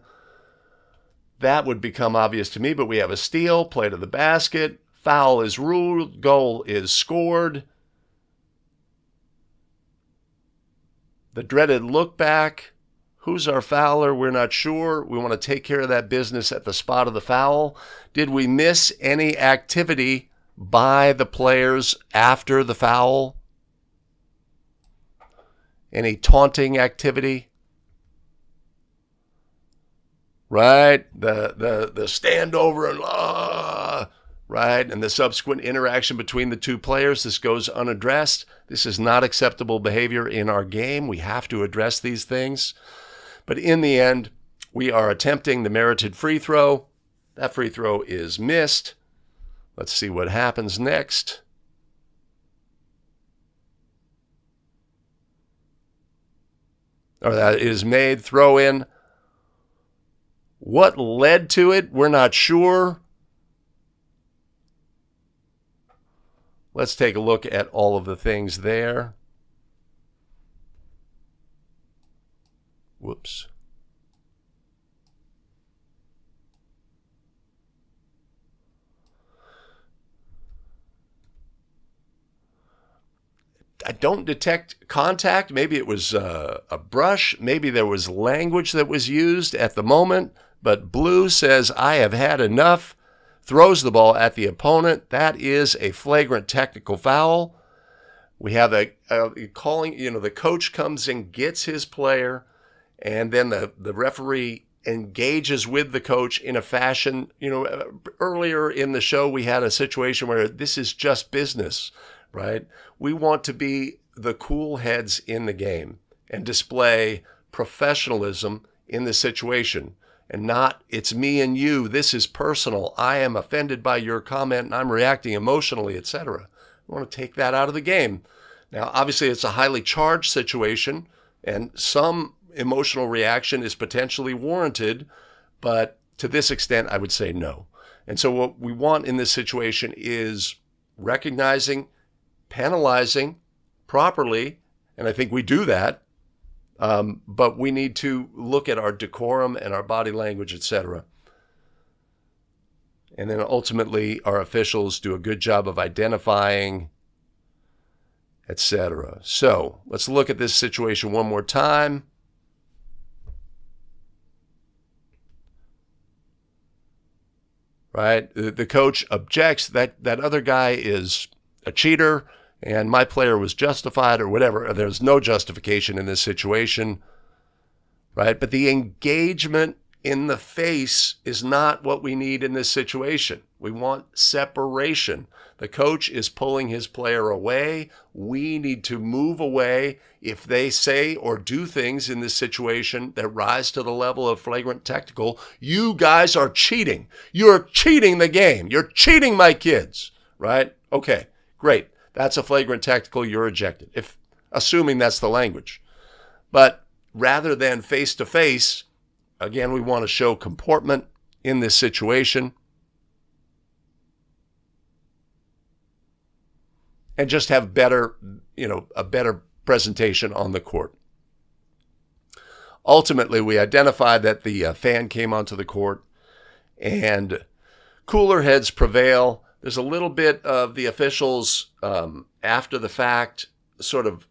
That would become obvious to me, but we have a steal, play to the basket, foul is ruled, goal is scored. The dreaded look back. Who's our fouler? We're not sure. We want to take care of that business at the spot of the foul. Did we miss any activity by the players after the foul? Any taunting activity? Right? The standover and right? And the subsequent interaction between the two players. This goes unaddressed. This is not acceptable behavior in our game. We have to address these things. But in the end, we are attempting the merited free throw. That free throw is missed. Let's see what happens next. Or that is made, throw in. What led to it? We're not sure. Let's take a look at all of the things there. Whoops. I don't detect contact. Maybe it was a brush. Maybe there was language that was used at the moment. But blue says, I have had enough. Throws the ball at the opponent. That is a flagrant technical foul. We have a calling, the coach comes and gets his player, and then the referee engages with the coach in a fashion. Earlier in the show, we had a situation where this is just business, right? We want to be the cool heads in the game and display professionalism in the situation. And not, it's me and you, this is personal, I am offended by your comment and I'm reacting emotionally, etc. We want to take that out of the game. Now, obviously, it's a highly charged situation and some emotional reaction is potentially warranted, but to this extent, I would say no. And so what we want in this situation is recognizing, penalizing properly, and I think we do that. But we need to look at our decorum and our body language, etc. And then ultimately, our officials do a good job of identifying, etc. So let's look at this situation one more time. Right? The coach objects that other guy is a cheater and my player was justified or whatever. There's no justification in this situation. Right? But the engagement in the face is not what we need in this situation. We want separation. The coach is pulling his player away. We need to move away. If they say or do things in this situation that rise to the level of flagrant technical, you guys are cheating. You're cheating the game. You're cheating my kids, right? Okay, great. That's a flagrant technical. You're ejected, if assuming that's the language. But rather than face-to-face, again, we want to show comportment in this situation and just have better, a better presentation on the court. Ultimately, we identified that the fan came onto the court and cooler heads prevail. There's a little bit of the officials after the fact sort of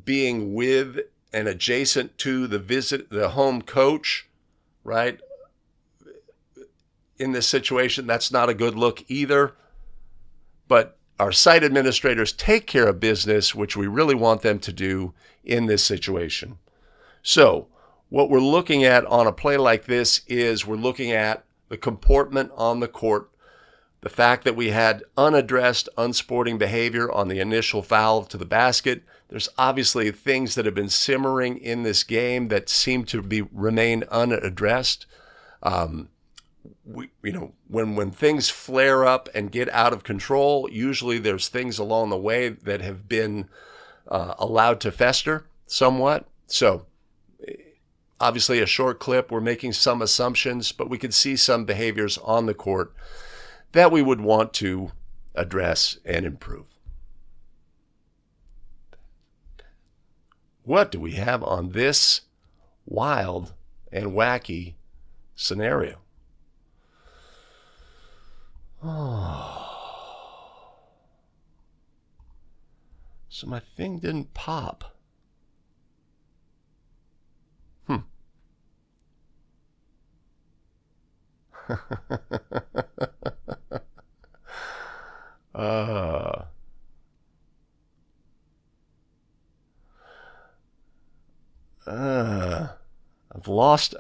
being with and adjacent to the home coach, right? In this situation, that's not a good look either. But our site administrators take care of business, which we really want them to do in this situation. So what we're looking at on a play like this is we're looking at the comportment on the court, the fact that we had unaddressed, unsporting behavior on the initial foul to the basket. There's obviously things that have been simmering in this game that seem to remain unaddressed. When things flare up and get out of control, usually there's things along the way that have been allowed to fester somewhat. So obviously a short clip, we're making some assumptions, but we could see some behaviors on the court that we would want to address and improve. What do we have on this wild and wacky scenario? Oh. So my thing didn't pop.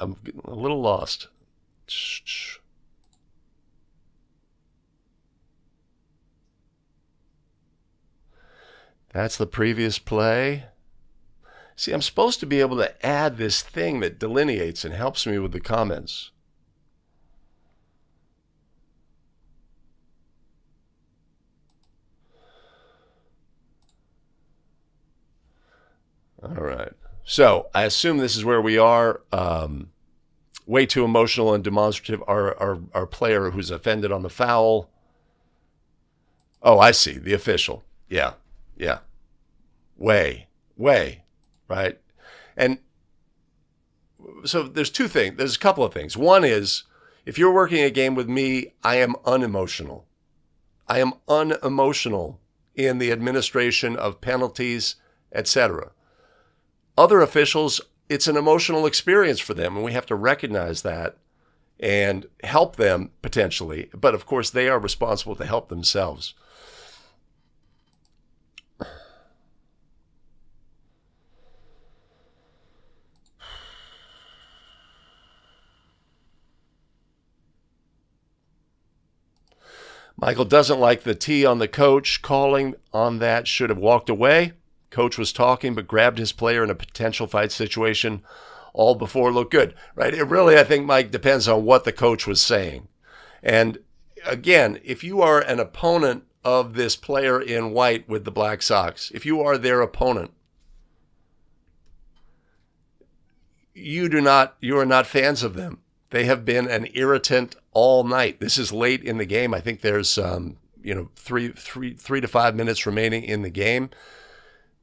I'm a little lost. That's the previous play. See, I'm supposed to be able to add this thing that delineates and helps me with the comments. All right. So I assume this is where we are. Way too emotional and demonstrative. Our player who's offended on the foul. Oh, I see. The official. Yeah. Way. Right? And so there's two things. There's a couple of things. One is, if you're working a game with me, I am unemotional. I am unemotional in the administration of penalties, etc. Other officials, it's an emotional experience for them, and we have to recognize that and help them potentially. But of course, they are responsible to help themselves. Michael doesn't like the T on the coach. Calling on that, should have walked away. Coach was talking, but grabbed his player in a potential fight situation. All before looked good, right? It really, I think, Mike, depends on what the coach was saying. And again, if you are an opponent of this player in white with the Black Sox, if you are their opponent, you are not fans of them. They have been an irritant all night. This is late in the game. I think there's 3 to 5 minutes remaining in the game.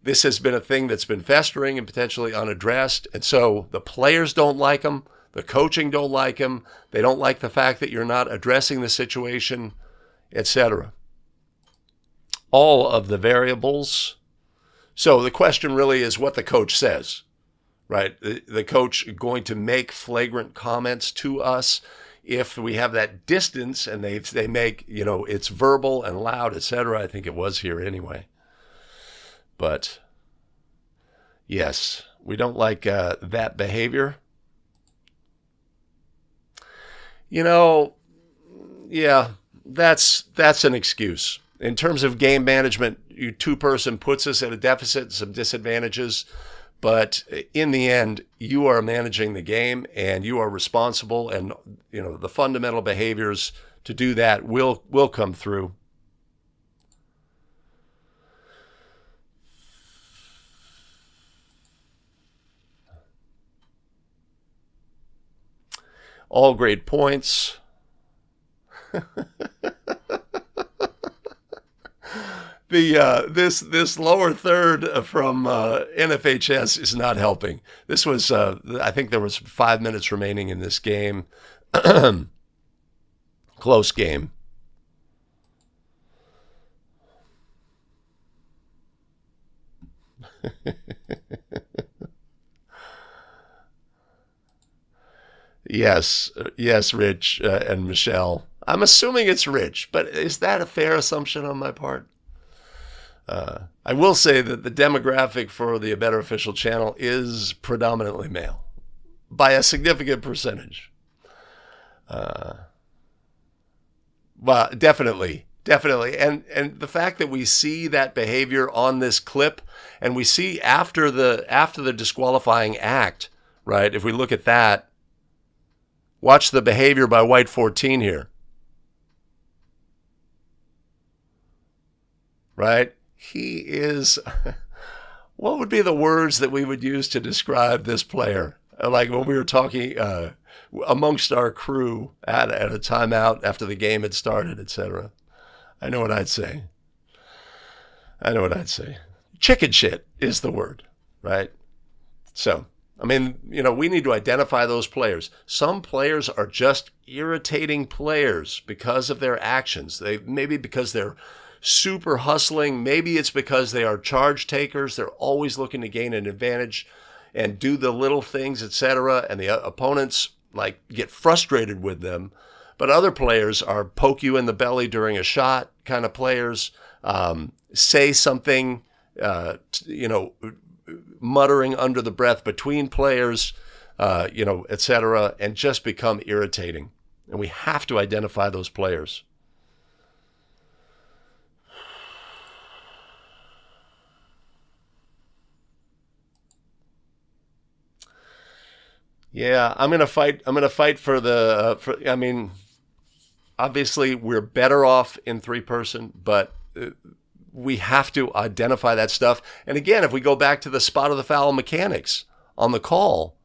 This has been a thing that's been festering and potentially unaddressed. And so the players don't like them. The coaching don't like him. They don't like the fact that you're not addressing the situation, etc. All of the variables. So the question really is what the coach says, right? The coach going to make flagrant comments to us if we have that distance and they make, it's verbal and loud, etc. I think it was here anyway. But yes, we don't like that behavior. Yeah, that's an excuse. In terms of game management, your two-person puts us at a deficit, some disadvantages, but in the end, you are managing the game and you are responsible, and the fundamental behaviors to do that will come through. All great points. This lower third from NFHS is not helping. This was I think there was 5 minutes remaining in this game. Close game. Yes, Rich and Michelle. I'm assuming it's Rich, but is that a fair assumption on my part? I will say that the demographic for the A Better Official channel is predominantly male, by a significant percentage. Well, definitely. And the fact that we see that behavior on this clip, and we see after the disqualifying act, right? If we look at that, watch the behavior by White 14 here. Right? He is, what would be the words that we would use to describe this player? Like when we were talking amongst our crew at a timeout after the game had started, etc. I know what I'd say. Chicken shit is the word, right? So, I mean, we need to identify those players. Some players are just irritating players because of their actions. Maybe because they're super hustling. Maybe it's because they are charge takers. They're always looking to gain an advantage and do the little things, etc. And the opponents get frustrated with them. But other players are poke you in the belly during a shot kind of players. Say something, muttering under the breath between players, etc. And just become irritating. And we have to identify those players. Yeah, I'm gonna fight for the. Obviously we're better off in 3-person, but we have to identify that stuff. And again, if we go back to the spot of the foul mechanics on the call,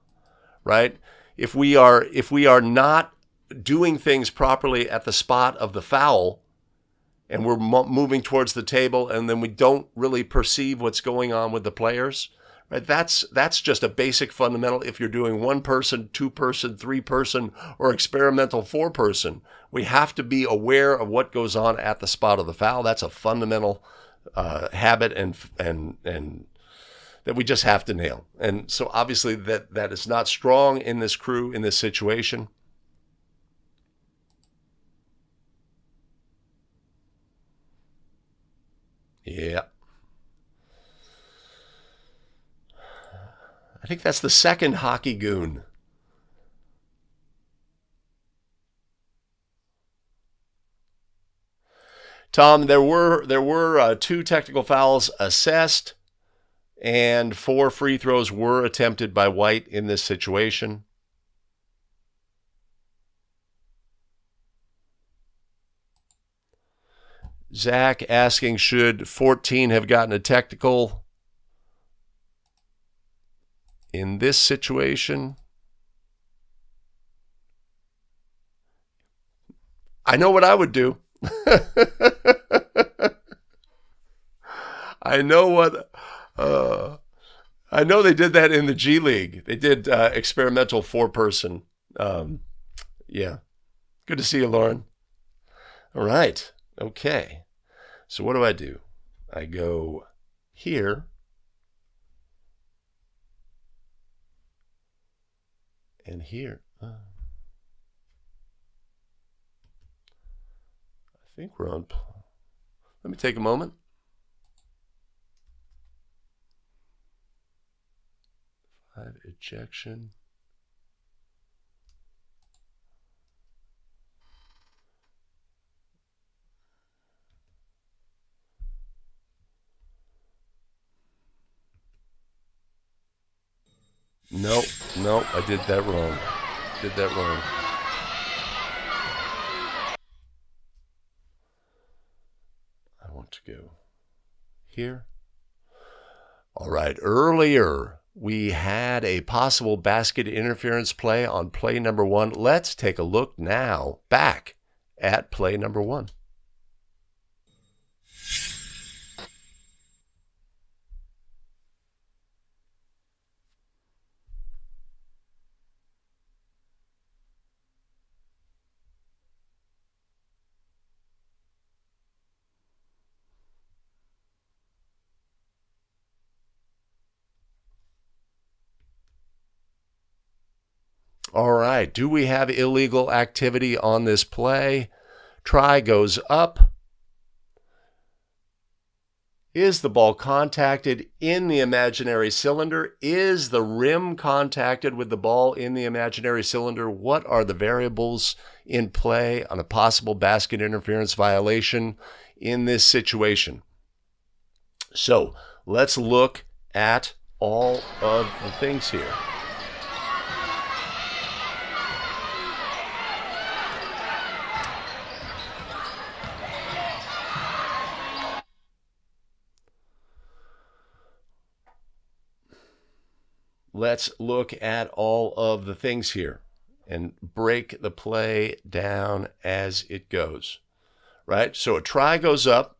right? If we are not doing things properly at the spot of the foul, and we're moving towards the table, and then we don't really perceive what's going on with the players. Right, that's just a basic fundamental. If you're doing 1-person, 2-person, 3-person, or experimental 4-person, we have to be aware of what goes on at the spot of the foul. That's a fundamental habit and that we just have to nail. And so obviously that is not strong in this crew in this situation. Yeah. I think that's the second hockey goon. Tom, there were 2 technical fouls assessed, and 4 free throws were attempted by White in this situation. Zach asking, should 14 have gotten a technical in this situation? I know what I would do. I know they did that in the G League. They did experimental 4-person Yeah. Good to see you, Lauren. All right. Okay. So what do? I go here. And here. I think we're on. Let me take a moment. Ejection. Nope, I did that wrong. I want to go here. All right, earlier we had a possible basket interference play on play number 1. Let's take a look now back at play number 1. All right, do we have illegal activity on this play? Try goes up. Is the ball contacted in the imaginary cylinder? Is the rim contacted with the ball in the imaginary cylinder? What are the variables in play on a possible basket interference violation in this situation? So let's look at all of the things here. Let's look at all of the things here and break the play down as it goes, right? So a try goes up.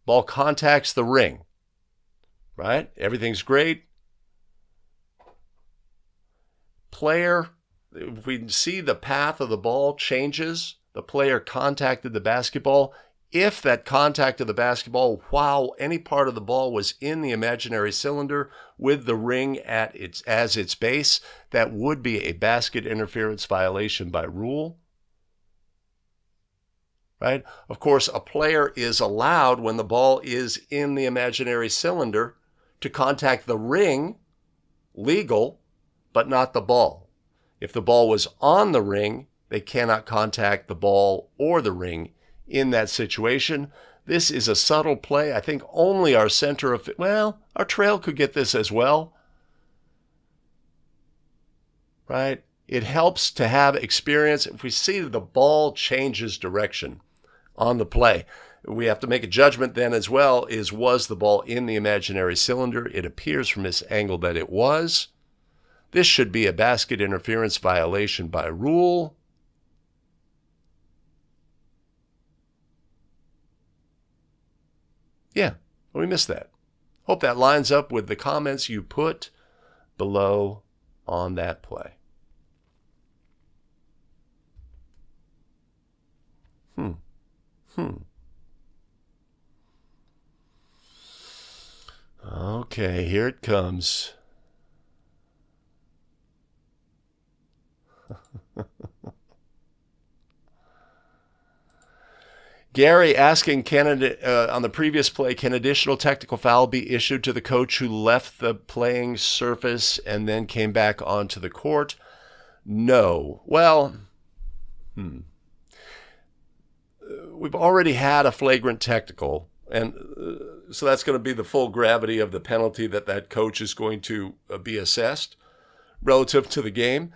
Ball contacts the ring, right? Everything's great. Player, if we see the path of the ball changes, the player contacted the basketball. If that contact of the basketball while any part of the ball was in the imaginary cylinder with the ring as its base, that would be a basket interference violation by rule. Right? Of course, a player is allowed when the ball is in the imaginary cylinder to contact the ring, legal, but not the ball. If the ball was on the ring, they cannot contact the ball or the ring in that situation. This is a subtle play. I think only our center of, our trail could get this as well, right? It helps to have experience. If we see that the ball changes direction on the play, we have to make a judgment then as well, was the ball in the imaginary cylinder? It appears from this angle that it was. This should be a basket interference violation by rule. Yeah, we missed that. Hope that lines up with the comments you put below on that play. Okay, here it comes. Gary asking, on the previous play, can additional technical foul be issued to the coach who left the playing surface and then came back onto the court? No. Well, we've already had a flagrant technical, and so that's going to be the full gravity of the penalty that coach is going to be assessed relative to the game.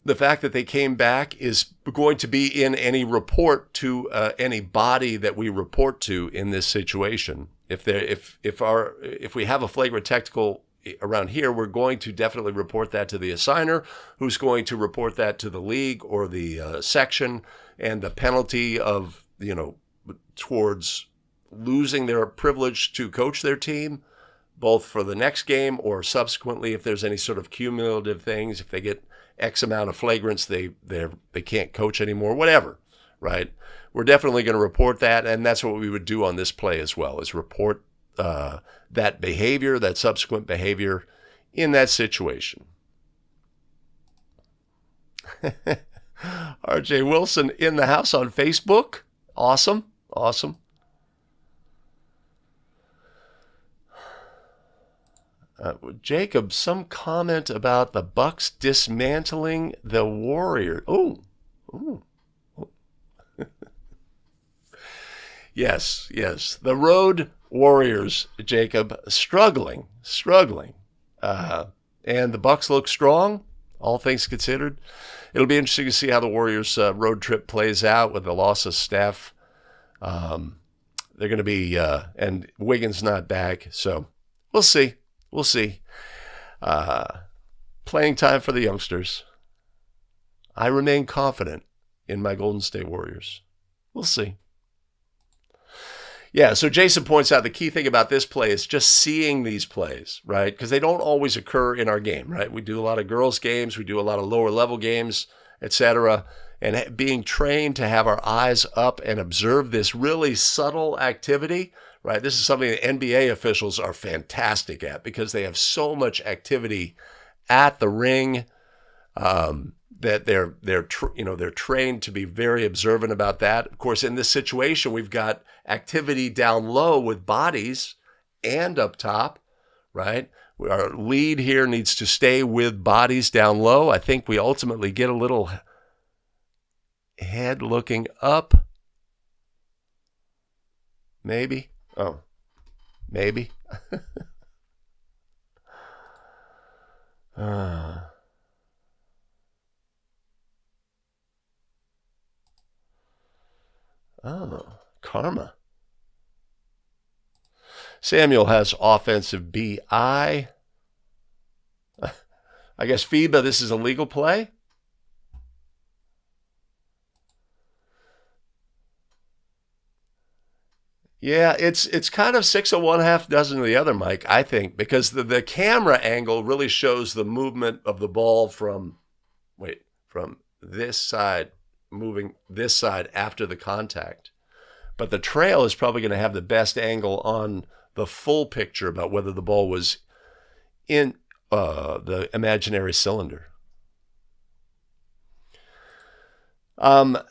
The fact that they came back is going to be in any report to any body that we report to in this situation. If we have a flagrant technical around here, we're going to definitely report that to the assigner, who's going to report that to the league or the section, and the penalty of towards losing their privilege to coach their team both for the next game or subsequently if there's any sort of cumulative things. If they get X amount of flagrants, they can't coach anymore, whatever, right? We're definitely going to report that, and that's what we would do on this play as well, is report that behavior, that subsequent behavior in that situation. RJ Wilson in the house on Facebook. Awesome. Awesome. Jacob, some comment about the Bucks dismantling the Warriors. Oh. Yes. The Road Warriors, Jacob, struggling. And the Bucks look strong, all things considered. It'll be interesting to see how the Warriors' road trip plays out with the loss of Steph. They're going to be, and Wiggins not back, so we'll see. Playing time for the youngsters. I remain confident in my Golden State Warriors. We'll see. Yeah, so Jason points out the key thing about this play is just seeing these plays, right? Because they don't always occur in our game, right? We do a lot of girls' games, we do a lot of lower level games, etc. And being trained to have our eyes up and observe this really subtle activity, right? This is something that NBA officials are fantastic at because they have so much activity at the ring that they're trained to be very observant about that. Of course, in this situation, we've got activity down low with bodies and up top, right? Our lead here needs to stay with bodies down low. I think we ultimately get a little head looking up. Maybe. Oh, maybe. Oh, karma. Samuel has offensive BI. I guess FIBA, this is a legal play. Yeah, it's kind of 6 of one, half dozen of the other, Mike, I think, because the camera angle really shows the movement of the ball from this side, moving this side after the contact. But the trail is probably going to have the best angle on the full picture about whether the ball was in the imaginary cylinder. What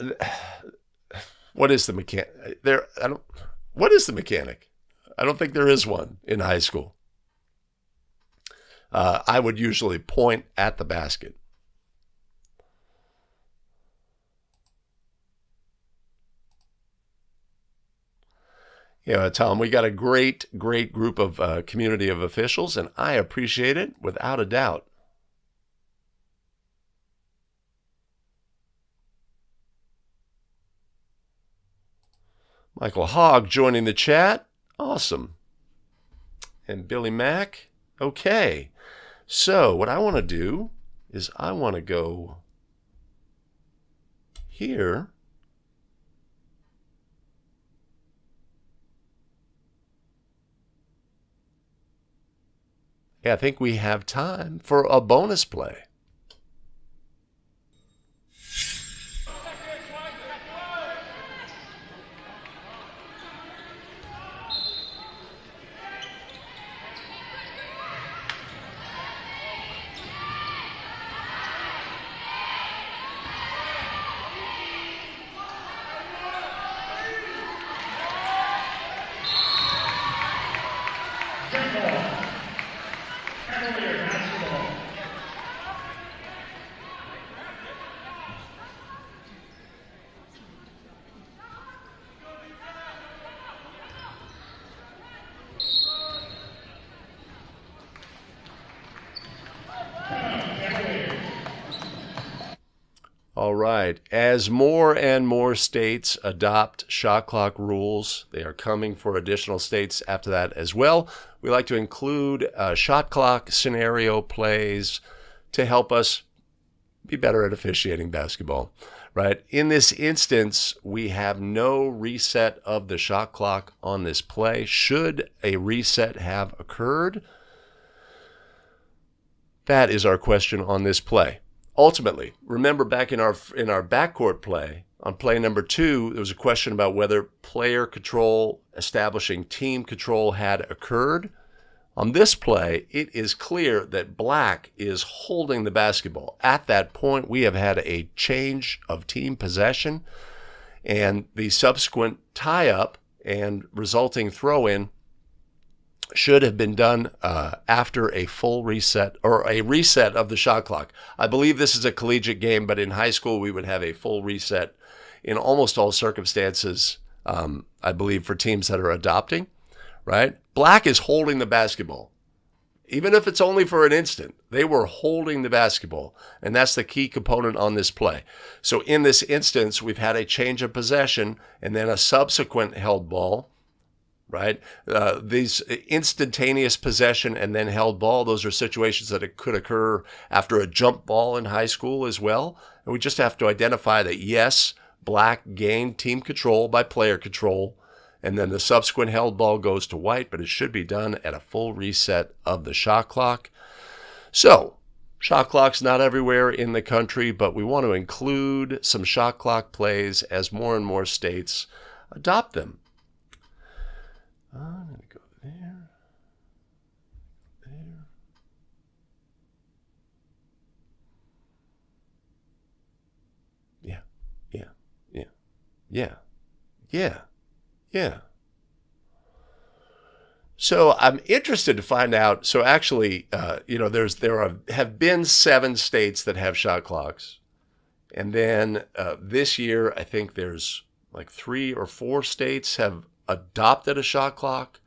is the mechanic? What is the mechanic? I don't think there is one in high school. I would usually point at the basket. Yeah, Tom, we got a great group of community of officials, and I appreciate it without a doubt. Michael Hogg joining the chat. Awesome. And Billy Mack. Okay. So what I want to do is I want to go here. Yeah, I think we have time for a bonus play. All right. As more and more states adopt shot clock rules, they are coming for additional states after that as well. We like to include shot clock scenario plays to help us be better at officiating basketball. right? In this instance, we have no reset of the shot clock on this play. Should a reset have occurred? That is our question on this play. Ultimately, remember back in our backcourt play, on play number 2, there was a question about whether player control establishing team control had occurred. On this play, it is clear that black is holding the basketball. At that point, we have had a change of team possession, and the subsequent tie-up and resulting throw-in should have been done after a full reset or a reset of the shot clock. I believe this is a collegiate game, but in high school we would have a full reset in almost all circumstances, I believe, for teams that are adopting, right? Black is holding the basketball. Even if it's only for an instant, they were holding the basketball, and that's the key component on this play. So in this instance, we've had a change of possession and then a subsequent held ball, right? These instantaneous possession and then held ball, those are situations that it could occur after a jump ball in high school as well. And we just have to identify that, yes, black gained team control by player control, and then the subsequent held ball goes to white, but it should be done at a full reset of the shot clock. So, shot clock's not everywhere in the country, but we want to include some shot clock plays as more and more states adopt them. I'm going to go there. Yeah. So I'm interested to find out. So actually, there have been 7 states that have shot clocks, and then this year I think there's like 3 or 4 states have adopted a shot clock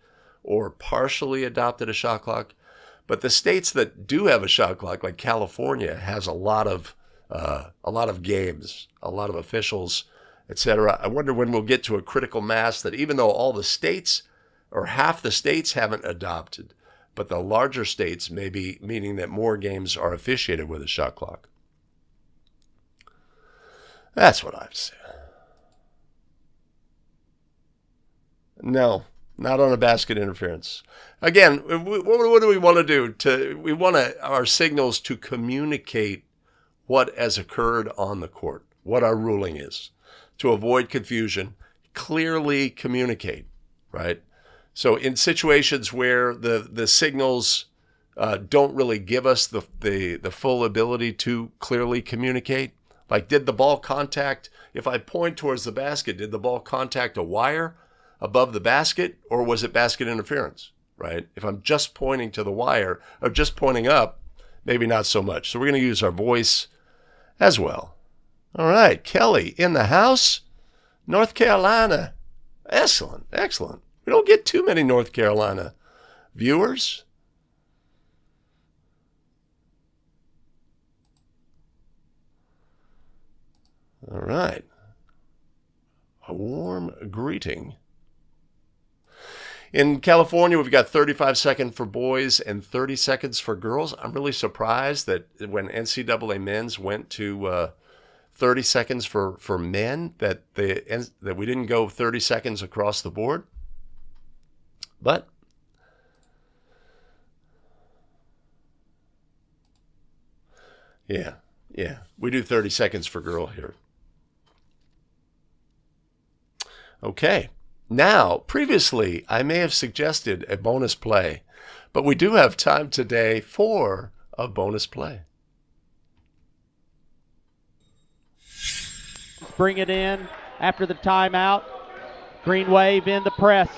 or partially adopted a shot clock. But the states that do have a shot clock, like California, has a lot of games, a lot of officials, etc. I wonder when we'll get to a critical mass that even though all the states or half the states haven't adopted, but the larger states may be, meaning that more games are officiated with a shot clock. That's what I've said. No, not on a basket interference. Again, what do we want to do? We want our signals to communicate what has occurred on the court, what our ruling is. To avoid confusion, clearly communicate, right? So in situations where the signals don't really give us the full ability to clearly communicate, like did the ball contact, if I point towards the basket, did the ball contact a wire above the basket, or was it basket interference, right? If I'm just pointing to the wire or just pointing up, maybe not so much. So we're going to use our voice as well. All right, Kelly in the house, North Carolina. Excellent. We don't get too many North Carolina viewers. All right. A warm greeting. In California, we've got 35 seconds for boys and 30 seconds for girls. I'm really surprised that when NCAA men's went to 30 seconds for men, that we didn't go 30 seconds across the board. But yeah, we do 30 seconds for girl here. Okay. Now, previously, I may have suggested a bonus play, but we do have time today for a bonus play. Bring it in after the timeout. Green wave in the press.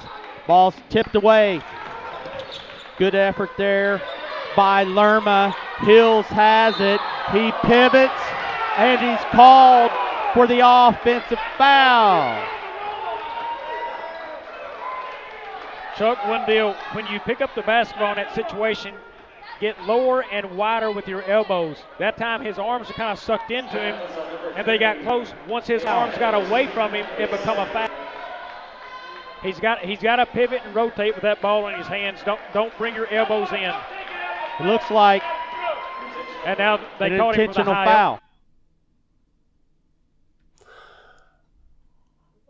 Ball's tipped away. Good effort there by Lerma. Hills has it. He pivots, and he's called for the offensive foul. Chuck Wendell, when you pick up the basketball in that situation, get lower and wider with your elbows. That time his arms are kind of sucked into him, and they got close. Once his arms got away from him, it become a foul. He's got to pivot and rotate with that ball in his hands. Don't bring your elbows in. It looks like and now they caught him with a intentional high foul.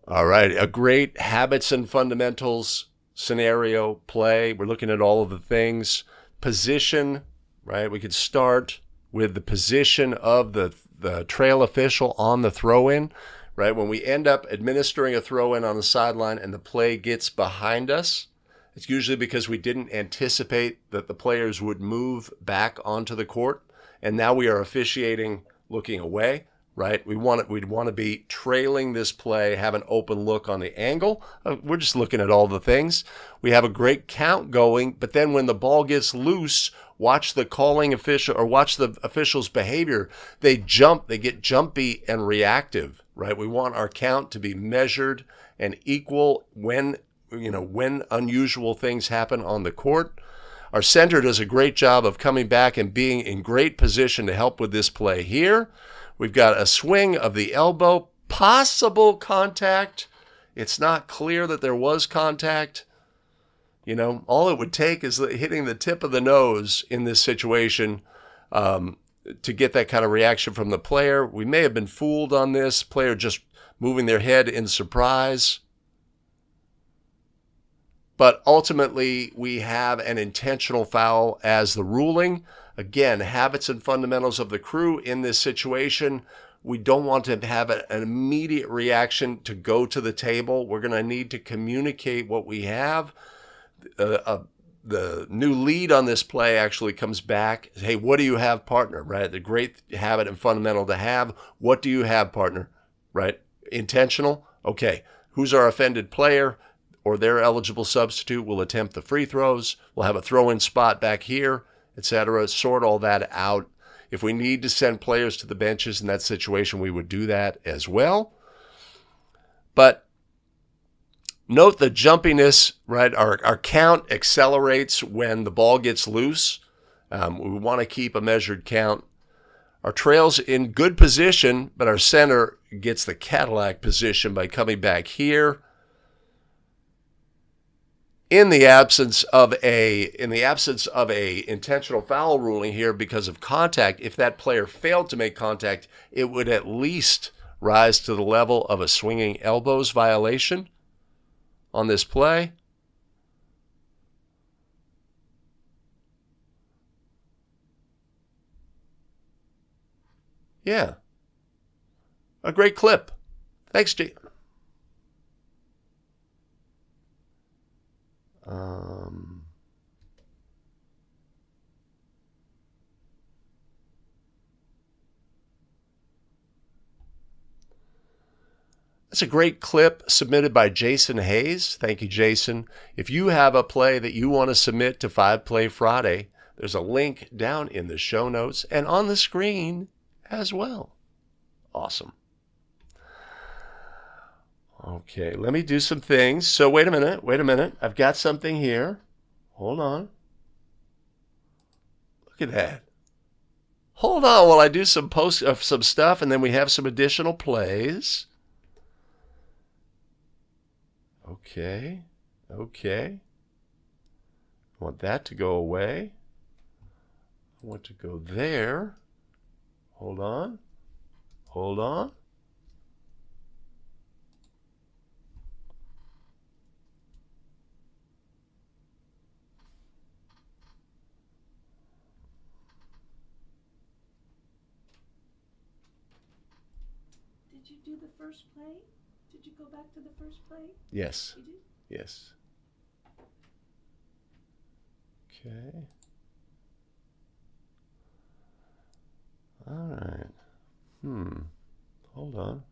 All right, a great habits and fundamentals scenario play. We're looking at all of the things. Position, right? We could start with the position of the trail official on the throw-in, right? When we end up administering a throw-in on the sideline and the play gets behind us, it's usually because we didn't anticipate that the players would move back onto the court, and now we are officiating looking away. Right, we'd want to be trailing this play, have an open look on the angle. We're just looking at all the things. We have a great count going, but then when the ball gets loose, watch the calling official or watch the official's behavior. They jump, they get jumpy and reactive. Right, we want our count to be measured and equal when unusual things happen on the court. Our center does a great job of coming back and being in great position to help with this play here. We've got a swing of the elbow, possible contact. It's not clear that there was contact. All it would take is hitting the tip of the nose in this situation to get that kind of reaction from the player. We may have been fooled on this. Player just moving their head in surprise. But ultimately, we have an intentional foul as the ruling. Again, habits and fundamentals of the crew in this situation. We don't want to have an immediate reaction to go to the table. We're going to need to communicate what we have. The new lead on this play actually comes back. Hey, what do you have, partner? Right? The great habit and fundamental to have. What do you have, partner? Right? Intentional. Okay. Who's our offended player or their eligible substitute? We'll attempt the free throws. We'll have a throw-in spot back here, etc. Sort all that out. If we need to send players to the benches in that situation, we would do that as well. But note the jumpiness, right? Our count accelerates when the ball gets loose. We want to keep a measured count. Our trail's in good position, but our center gets the Cadillac position by coming back here. In the absence of a intentional foul ruling here because of contact, if that player failed to make contact, it would at least rise to the level of a swinging elbows violation on this play. Yeah. A great clip. Thanks, G. That's a great clip submitted by Jason Hayes. Thank you, Jason. If you have a play that you want to submit to 5 Play Friday, there's a link down in the show notes and on the screen as well. Awesome. Okay, let me do some things. So wait a minute. I've got something here. Hold on. Look at that. Hold on while I do some stuff, and then we have some additional plays. Okay. I want that to go away. I want to go there. Hold on. Did you do the first play? Did you go back to the first play? Yes. You did? Yes. Okay. All right. Hold on.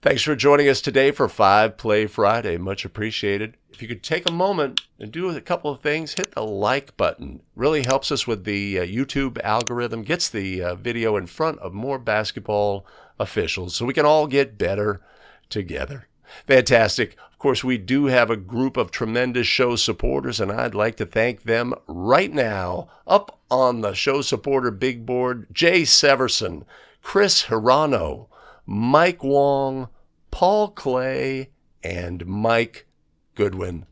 Thanks for joining us today for 5 Play Friday. Much appreciated. If you could take a moment and do a couple of things, hit the like button. Really helps us with the YouTube algorithm, gets the video in front of more basketball officials so we can all get better together. Fantastic. Of course, we do have a group of tremendous show supporters, and I'd like to thank them right now. Up on the show supporter big board, Jay Severson, Chris Hirano, Mike Wong, Paul Clay, and Mike Goodwin.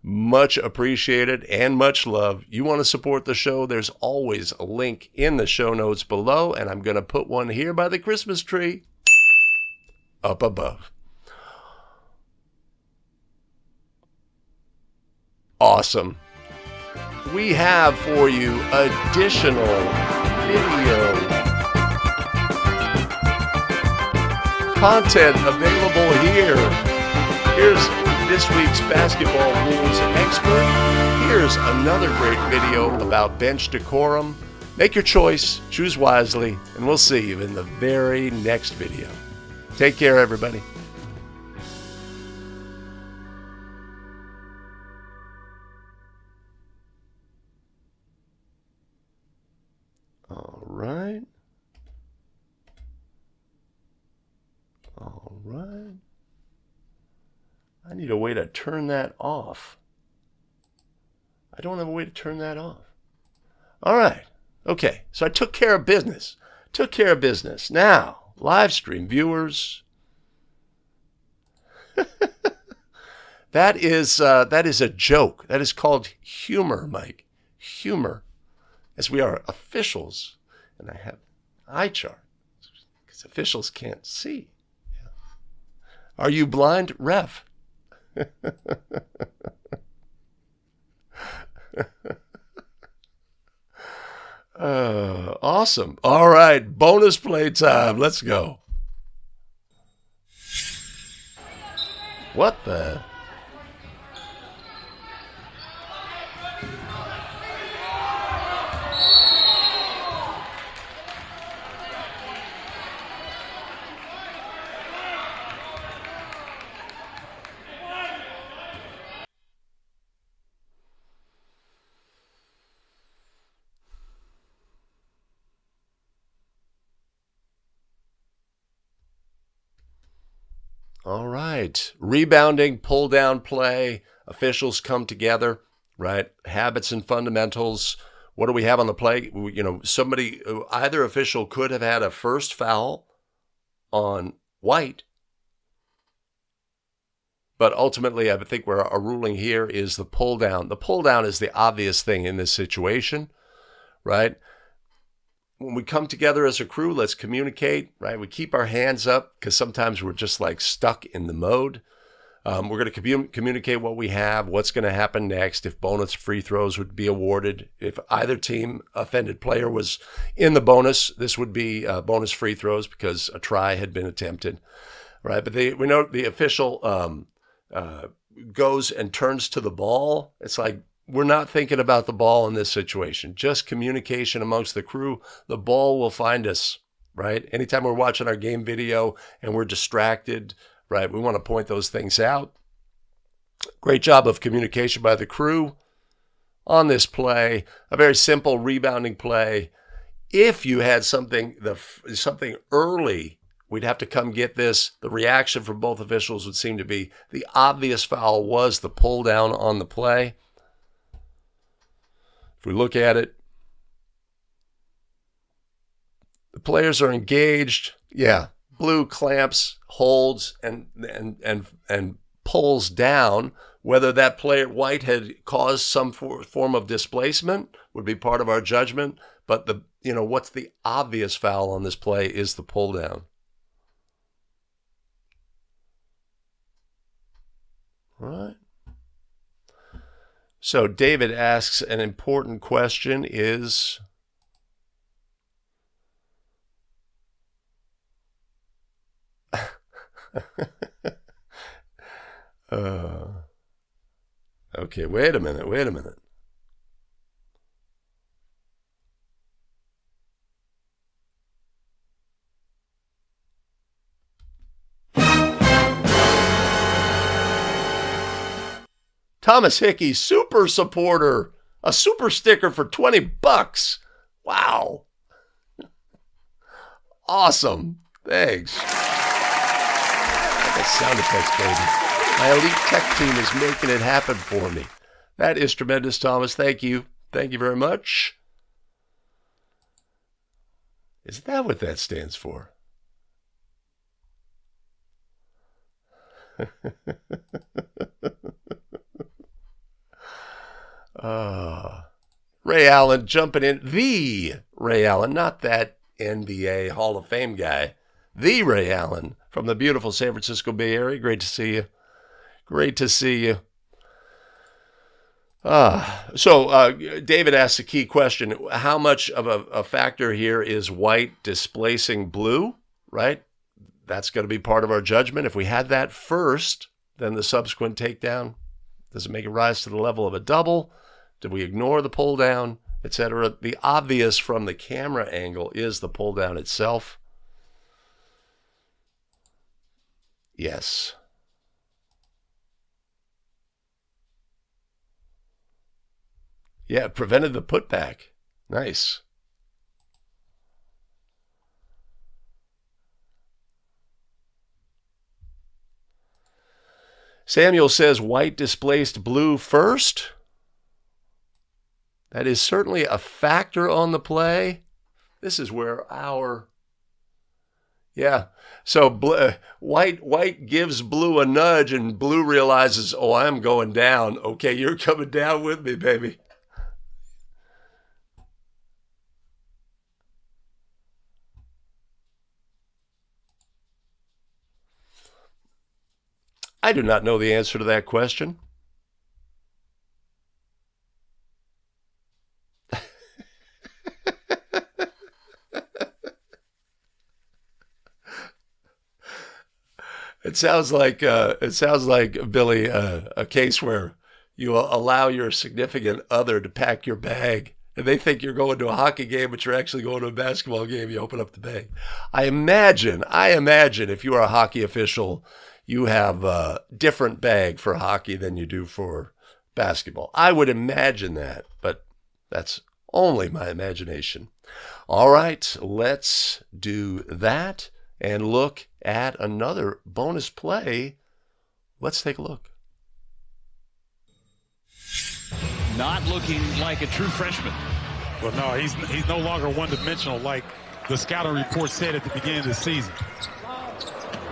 Much appreciated and much love. You want to support the show, there's always a link in the show notes below, and I'm going to put one here by the Christmas tree up above. Awesome. We have for you additional video content available here. Here's this week's basketball rules expert. Here's another great video about bench decorum. Make your choice, choose wisely, and we'll see you in the very next video. Take care, everybody. All right. All right. I need a way to turn that off. I don't have a way to turn that off. All right. Okay. So I took care of business. Now, live stream viewers. That is a joke. That is called humor, Mike. Humor. As we are officials, and I have eye chart because officials can't see. Yeah. Are you blind, ref? Awesome. All right, bonus play time. Let's go. What the? All right. Rebounding, pull down play. Officials come together, right? Habits and fundamentals. What do we have on the play? Either official could have had a first foul on White, but ultimately I think where our ruling here is the pull down. The pull down is the obvious thing in this situation, right? When we come together as a crew, let's communicate, right? We keep our hands up because sometimes we're just like stuck in the mode. We're going to communicate what we have, what's going to happen next, if bonus free throws would be awarded. If either team offended player was in the bonus, this would be bonus free throws because a try had been attempted, right? But we know the official goes and turns to the ball. It's like, we're not thinking about the ball in this situation. Just communication amongst the crew. The ball will find us, right? Anytime we're watching our game video and we're distracted, right, we want to point those things out. Great job of communication by the crew on this play. A very simple rebounding play. If you had something early, we'd have to come get this. The reaction from both officials would seem to be the obvious foul was the pull down on the play. If we look at it, the players are engaged. Yeah, blue clamps, holds, and pulls down. Whether that player White had caused some form of displacement would be part of our judgment. But what's the obvious foul on this play is the pull down. All right. So David asks an important question is, okay, wait a minute. Thomas Hickey, super supporter, a super sticker for $20. Wow. Awesome. Thanks. That's sound effects, baby. My elite tech team is making it happen for me. That is tremendous, Thomas. Thank you. Thank you very much. Is that what that stands for? Ray Allen jumping in. The Ray Allen, not that NBA Hall of Fame guy. The Ray Allen from the beautiful San Francisco Bay Area. Great to see you. Great to see you. So David asked a key question. How much of a factor here is white displacing blue, right? That's going to be part of our judgment. If we had that first, then the subsequent takedown, does it make it rise to the level of a double? Did we ignore the pull down, etc.? The obvious from the camera angle is the pull down itself. Yes. Yeah, prevented the putback. Nice. Samuel says white displaced blue first. That is certainly a factor on the play. This is where so white gives blue a nudge, and blue realizes, oh, I'm going down. Okay, you're coming down with me, baby. I do not know the answer to that question. It sounds like Billy, a case where you allow your significant other to pack your bag, and they think you're going to a hockey game, but you're actually going to a basketball game. You open up the bag. I imagine if you are a hockey official, you have a different bag for hockey than you do for basketball. I would imagine that, but that's only my imagination. All right, let's do that and look at another bonus play. Let's take a look. Not looking like a true freshman. Well, no, he's no longer one-dimensional like the scouting report said at the beginning of the season.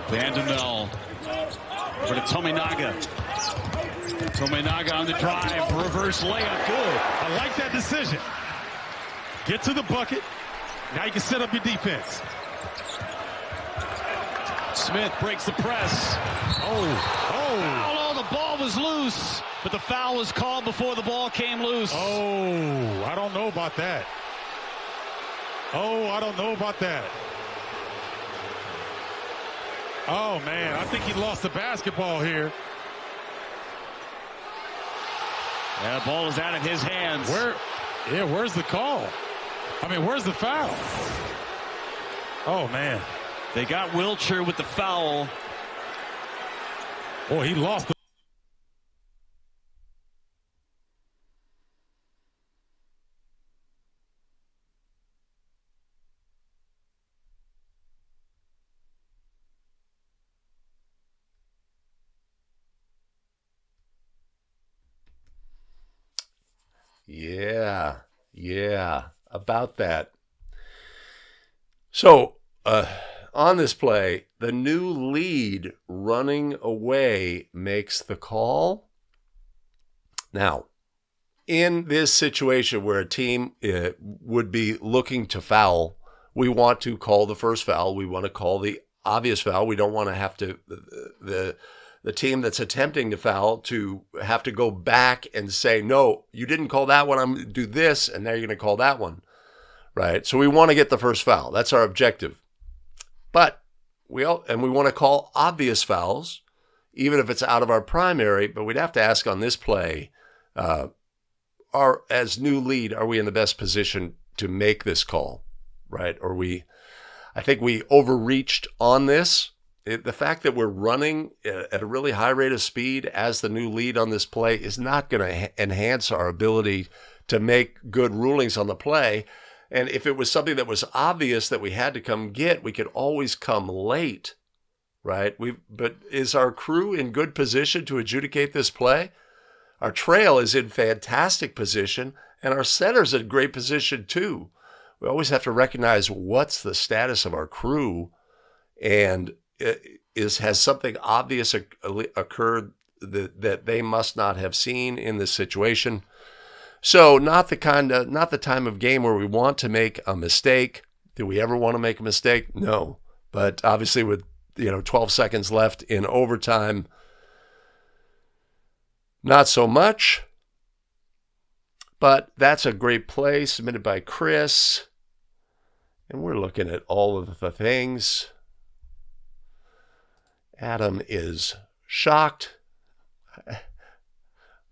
Vanderbilt for the Tominaga. Tominaga on the drive, reverse layup, good. I like that decision. Get to the bucket. Now you can set up your defense. Smith breaks the press. Oh, the ball was loose, but the foul was called before the ball came loose. Oh, I don't know about that. Oh, man, I think he lost the basketball here. Yeah, the ball is out of his hands. Where's the call? I mean, where's the foul? Oh, man. They got Wilcher with the foul. Oh, he lost the... Yeah, about that. So, on this play, the new lead running away makes the call. Now, in this situation where a team would be looking to foul, we want to call the first foul. We want to call the obvious foul. We don't want to have to, the team that's attempting to foul to have to go back and say, no, you didn't call that one. I'm going to do this, and now you're going to call that one, right? So we want to get the first foul. That's our objective. But we want to call obvious fouls, even if it's out of our primary. But we'd have to ask on this play, as new lead, are we in the best position to make this call, right? I think we overreached on this. The fact that we're running at a really high rate of speed as the new lead on this play is not going to enhance our ability to make good rulings on the play. And if it was something that was obvious that we had to come get, we could always come late, right? But is our crew in good position to adjudicate this play? Our trail is in fantastic position, and our center's in great position too. We always have to recognize what's the status of our crew, and has something obvious occurred that they must not have seen in this situation. So not the time of game where we want to make a mistake. Do we ever want to make a mistake? No. But obviously with 12 seconds left in overtime, not so much. But that's a great play submitted by Chris. And we're looking at all of the things. Adam is shocked.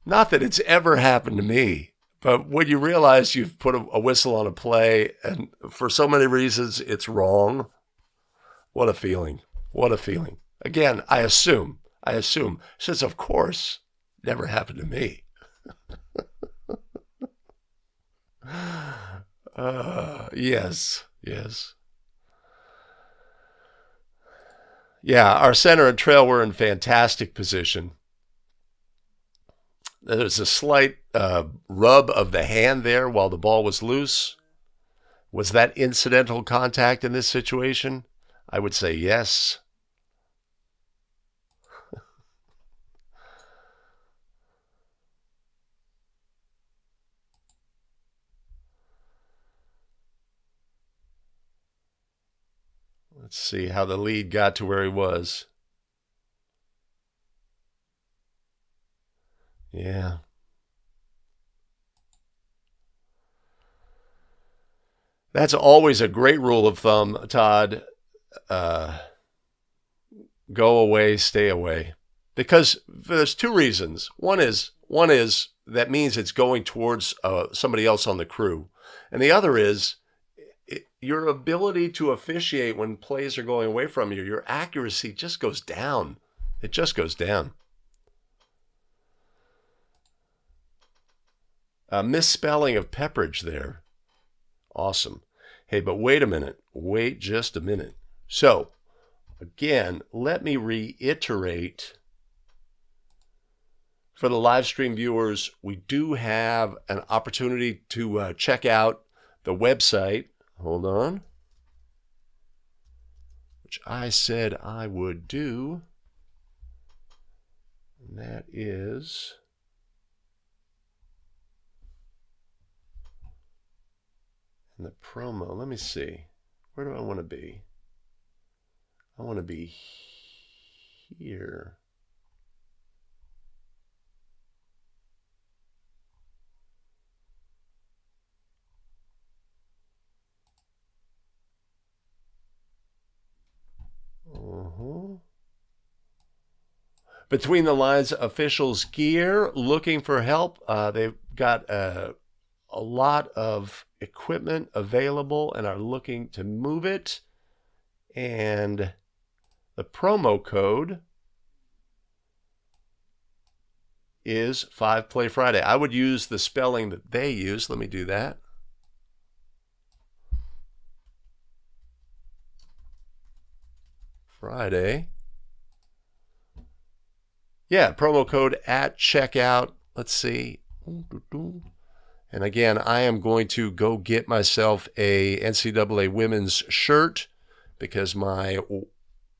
Not that it's ever happened to me, but when you realize you've put a whistle on a play and for so many reasons it's wrong, what a feeling. What a feeling. Again, I assume, since of course, never happened to me. Yes. Yeah, our center and trail were in fantastic position. There's a slight rub of the hand there while the ball was loose. Was that incidental contact in this situation? I would say yes. Let's see how the lead got to where he was. Yeah. That's always a great rule of thumb, Todd. Go away, stay away. Because there's two reasons. One is that means it's going towards somebody else on the crew. And the other is your ability to officiate when plays are going away from you. Your accuracy just goes down. It just goes down. Misspelling of Pepperidge there. Awesome. Hey, but wait a minute. Wait just a minute. So, again, let me reiterate for the live stream viewers, we do have an opportunity to check out the website. Hold on. Which I said I would do. And that is... And the promo, let me see. Where do I want to be? I want to be here. Between the Lines officials gear, looking for help. They've got a lot of equipment available and are looking to move it. And the promo code is 5Play Friday. I would use the spelling that they use. Let me do that. Friday. Yeah, promo code at checkout. Let's see. And again, I am going to go get myself a NCAA women's shirt because my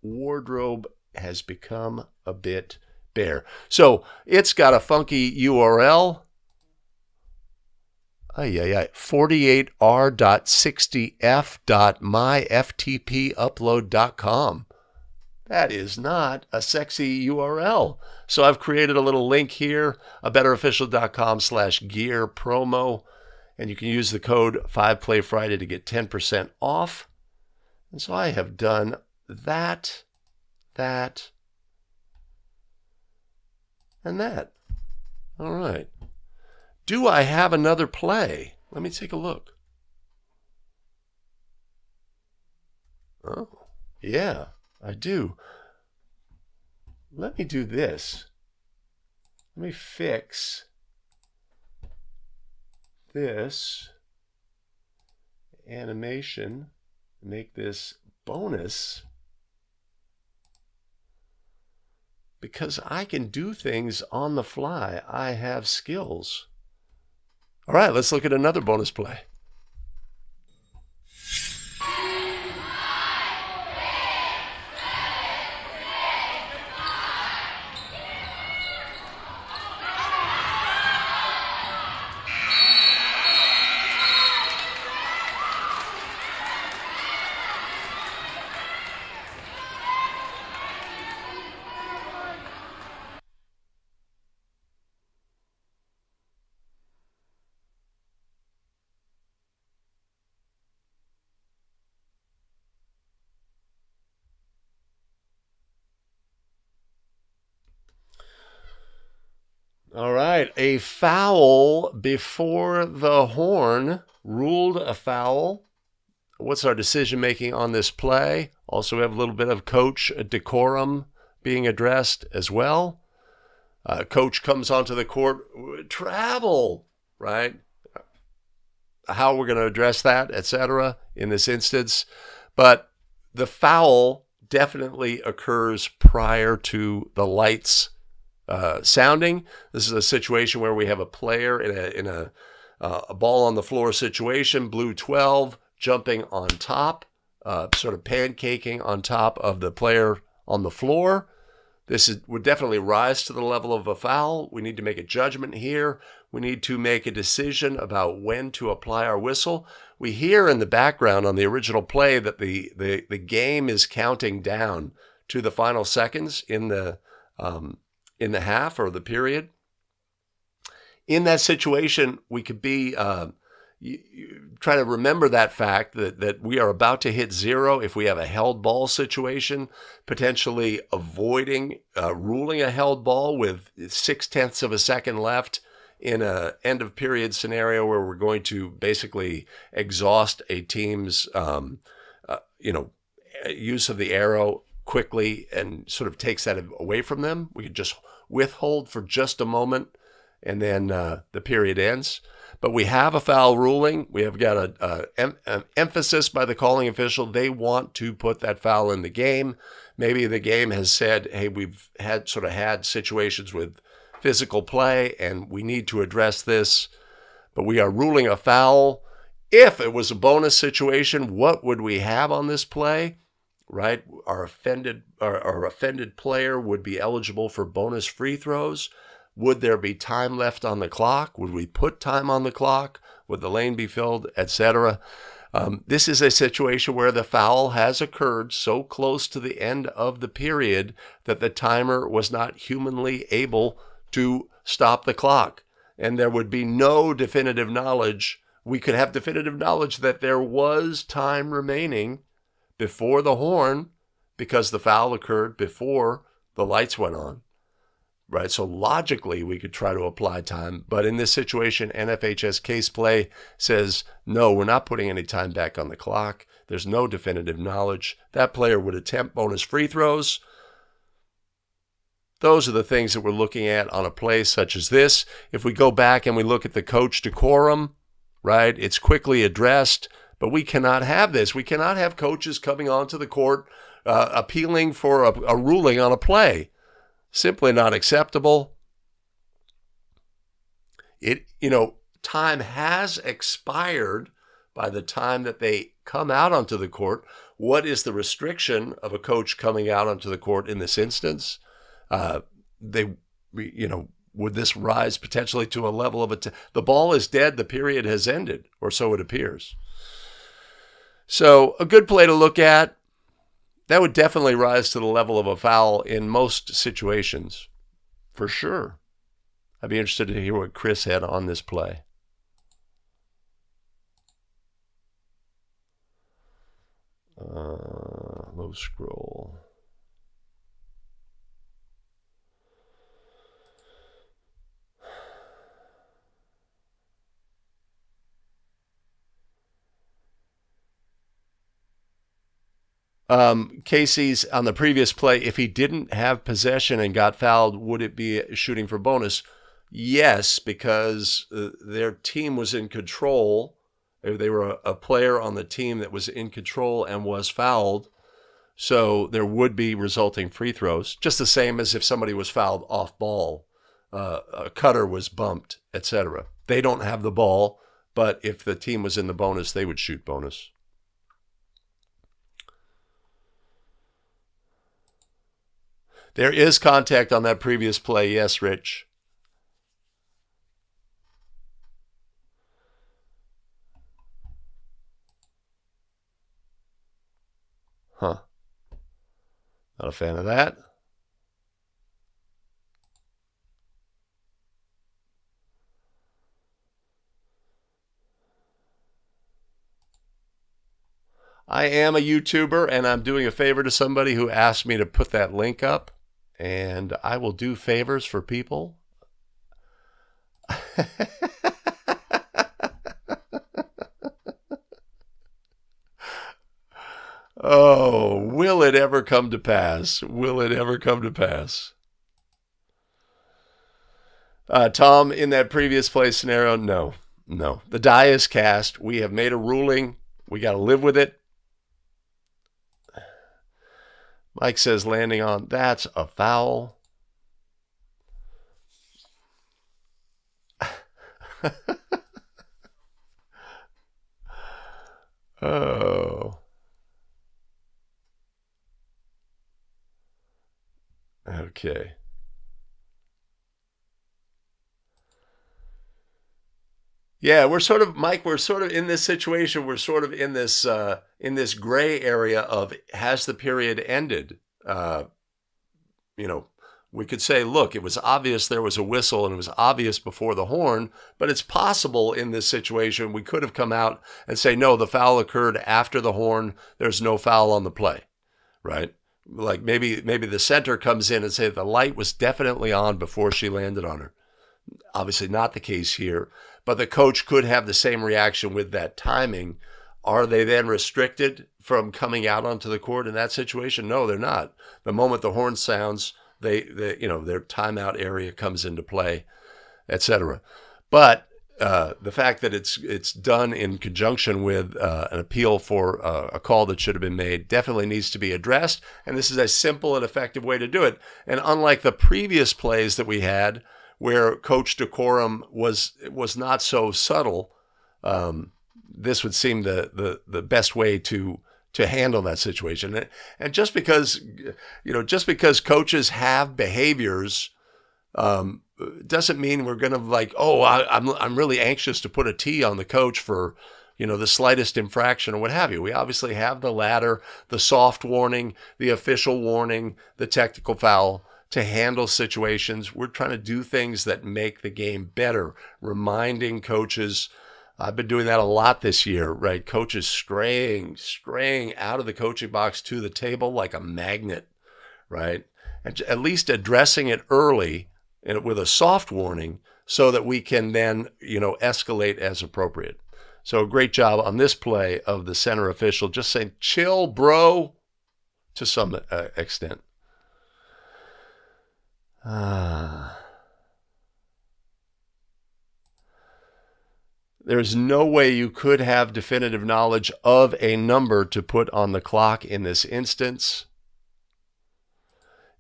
wardrobe has become a bit bare. So it's got a funky URL. 48r.60f.myftpupload.com. That is not a sexy URL. So I've created a little link here, abetterofficial.com/gear promo, and you can use the code 5PlayFriday to get 10% off. And so I have done that, and that. All right. Do I have another play? Let me take a look. Oh, yeah. I do. Let me do this. Let me fix this animation, make this bonus, because I can do things on the fly. I have skills. All right, let's look at another bonus play. All right, a foul before the horn, ruled a foul. What's our decision making on this play? Also, we have a little bit of coach decorum being addressed as well. Coach comes onto the court, travel, right? How we're going to address that, etc. in this instance. But the foul definitely occurs prior to the lights sounding. This is a situation where we have a player in a ball on the floor situation, blue 12, jumping on top, sort of pancaking on top of the player on the floor. Would definitely rise to the level of a foul. We need to make a judgment here. We need to make a decision about when to apply our whistle. We hear in the background on the original play that the game is counting down to the final seconds in the half or the period. In that situation, we could be try to remember that fact that we are about to hit zero if we have a held ball situation, potentially avoiding ruling a held ball with 0.6 of a second left in a end of period scenario where we're going to basically exhaust a team's use of the arrow quickly and sort of takes that away from them. We could just withhold for just a moment and then the period ends. But we have a foul ruling. We have got an emphasis by the calling official. They want to put that foul in the game. Maybe the game has said, hey, we've had situations with physical play and we need to address this. But we are ruling a foul. If it was a bonus situation, what would we have on this play? Right? Our offended player would be eligible for bonus free throws. Would there be time left on the clock? Would we put time on the clock? Would the lane be filled, etc.? This is a situation where the foul has occurred so close to the end of the period that the timer was not humanly able to stop the clock. And there would be no definitive knowledge. We could have definitive knowledge that there was time remaining before the horn because the foul occurred before the lights went on. Right, so logically we could try to apply time, but in this situation, NFHS case play says, no, we're not putting any time back on the clock. There's no definitive knowledge. That player would attempt bonus free throws. Those are the things that we're looking at on a play such as this. If we go back and we look at the coach decorum, right, it's quickly addressed, but we cannot have this. We cannot have coaches coming onto the court appealing for a ruling on a play. Simply not acceptable. Time has expired by the time that they come out onto the court. What is the restriction of a coach coming out onto the court in this instance? Would this rise potentially to a level of the ball is dead, the period has ended, or so it appears. So a good play to look at. That would definitely rise to the level of a foul in most situations, for sure. I'd be interested to hear what Chris had on this play. Low scroll. Casey's on the previous play, if he didn't have possession and got fouled, would it be shooting for bonus? Yes, because their team was in control. They were a player on the team that was in control and was fouled. So there would be resulting free throws, just the same as if somebody was fouled off ball, a cutter was bumped, etc. They don't have the ball, but if the team was in the bonus, they would shoot bonus. There is contact on that previous play. Yes, Rich. Huh. Not a fan of that. I am a YouTuber, and I'm doing a favor to somebody who asked me to put that link up. And I will do favors for people. Oh, will it ever come to pass? Will it ever come to pass? Tom, in that previous play scenario, no. The die is cast. We have made a ruling. We got to live with it. Mike says landing on, that's a foul. Oh. Okay. Yeah, we're sort of, Mike, we're sort of in this situation. We're sort of in this gray area of, has the period ended? We could say, look, it was obvious there was a whistle and it was obvious before the horn, but it's possible in this situation we could have come out and say, no, the foul occurred after the horn. There's no foul on the play, right? Like maybe the center comes in and say the light was definitely on before she landed on her. Obviously not the case here, but the coach could have the same reaction with that timing. Are they then restricted from coming out onto the court in that situation? No, they're not. The moment the horn sounds, their timeout area comes into play, etc. But the fact that it's done in conjunction with an appeal for a call that should have been made definitely needs to be addressed, and this is a simple and effective way to do it. And unlike the previous plays that we had, where coach decorum was not so subtle, this would seem the best way to handle that situation. And just because coaches have behaviors, doesn't mean we're going to I'm really anxious to put a T on the coach for, the slightest infraction or what have you. We obviously have the ladder, the soft warning, the official warning, the technical foul to handle situations. We're trying to do things that make the game better, reminding coaches. I've been doing that a lot this year, right? Coaches straying out of the coaching box to the table like a magnet, right? And at least addressing it early and with a soft warning so that we can then, escalate as appropriate. So great job on this play of the center official, just saying, chill, bro, to some extent. There's no way you could have definitive knowledge of a number to put on the clock in this instance.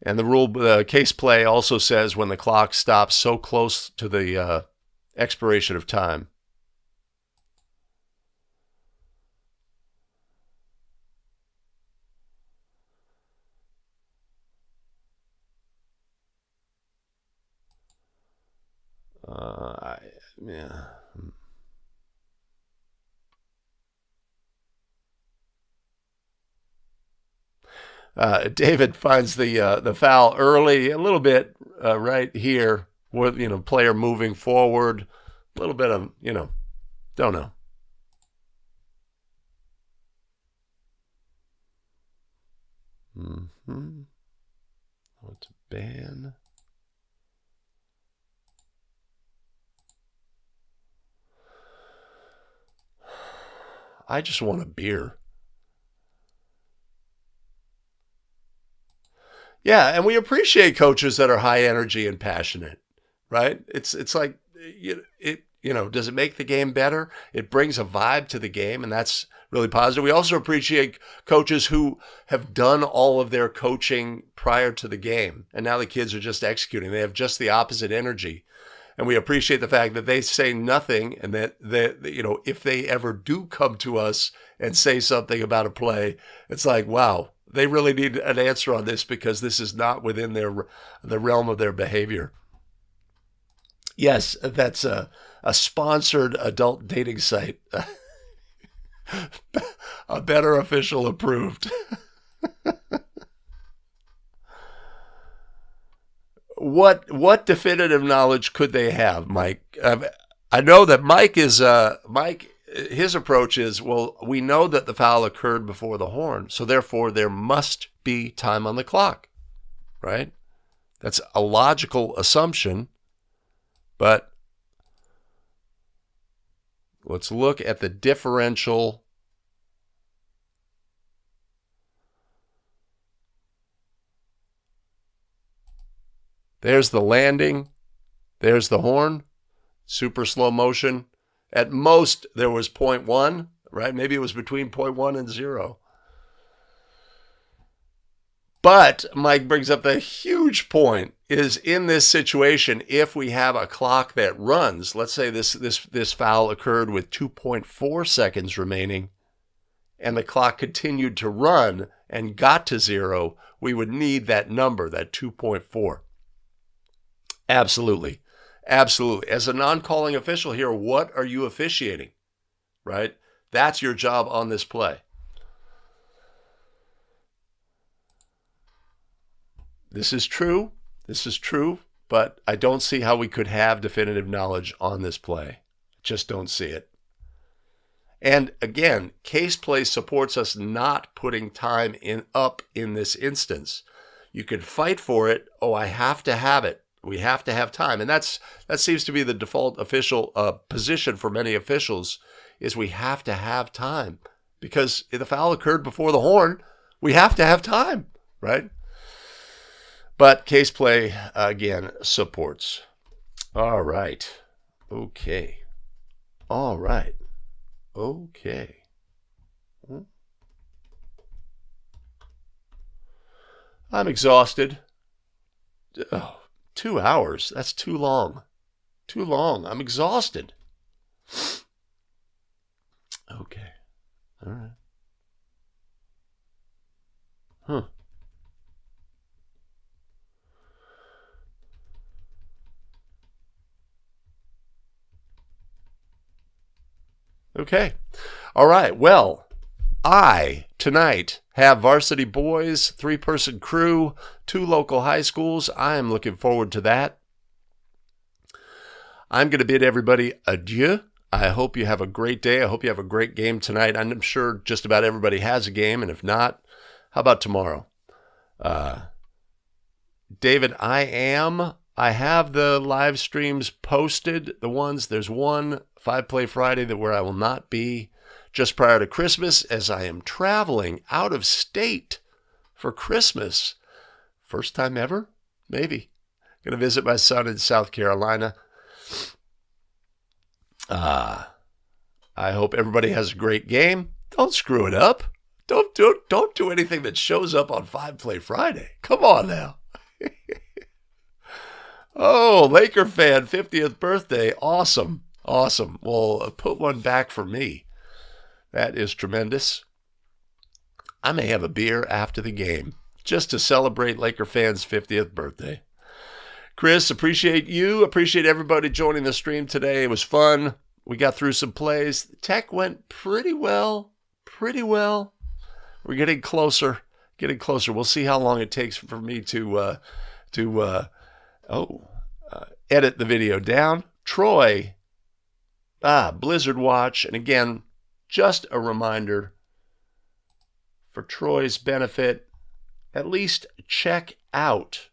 And the case play also says when the clock stops so close to the expiration of time. Yeah. David finds the foul early, a little bit right here, with player moving forward, a little bit of don't know. What's a ban? I just want a beer. Yeah, and we appreciate coaches that are high energy and passionate, right? It's like does it make the game better? It brings a vibe to the game, and that's really positive. We also appreciate coaches who have done all of their coaching prior to the game, and now the kids are just executing. They have just the opposite energy. And we appreciate the fact that they say nothing, and that if they ever do come to us and say something about a play, it's like, wow, they really need an answer on this because this is not within the realm of their behavior. Yes, that's a sponsored adult dating site. A better official approved. What definitive knowledge could they have, Mike? I know that Mike. His approach is, well, we know that the foul occurred before the horn, so therefore there must be time on the clock, right? That's a logical assumption, but Let's look at the differential. There's the landing. There's the horn. Super slow motion. At most, there was 0.1, right? Maybe it was between 0.1 and 0. But Mike brings up the huge point is in this situation, if we have a clock that runs, let's say this foul occurred with 2.4 seconds remaining, and the clock continued to run and got to 0, we would need that number, that 2.4. Absolutely. Absolutely. As a non-calling official here, what are you officiating? Right? That's your job on this play. This is true. This is true. But I don't see how we could have definitive knowledge on this play. Just don't see it. And again, case play supports us not putting time up in this instance. You could fight for it. Oh, I have to have it. We have to have time. And that seems to be the default official position for many officials is we have to have time. Because if the foul occurred before the horn, we have to have time, right? But case play, again, supports. All right. Okay. All right. Okay. I'm exhausted. Oh, 2 hours. That's too long. Too long. I'm exhausted. Okay. All right. Huh. Okay. All right. Well, I, tonight, have varsity boys, 3-person crew, 2 local high schools. I am looking forward to that. I'm going to bid everybody adieu. I hope you have a great day. I hope you have a great game tonight. I'm sure just about everybody has a game, and if not, how about tomorrow? David, I have the live streams posted. There's one 5-Play Friday where I will not be just prior to Christmas as I am traveling out of state for Christmas. First time ever? Maybe. Going to visit my son in South Carolina. I hope everybody has a great game. Don't screw it up. Don't do anything that shows up on 5-Play Friday. Come on now. Oh, Laker fan, 50th birthday. Awesome. Awesome. Well, put one back for me. That is tremendous. I may have a beer after the game just to celebrate Laker fans' 50th birthday. Chris, appreciate you. Appreciate everybody joining the stream today. It was fun. We got through some plays. Tech went pretty well. Pretty well. We're getting closer. Getting closer. We'll see how long it takes for me to edit the video down. Troy, Blizzard Watch. And again, just a reminder for Troy's benefit, at least check out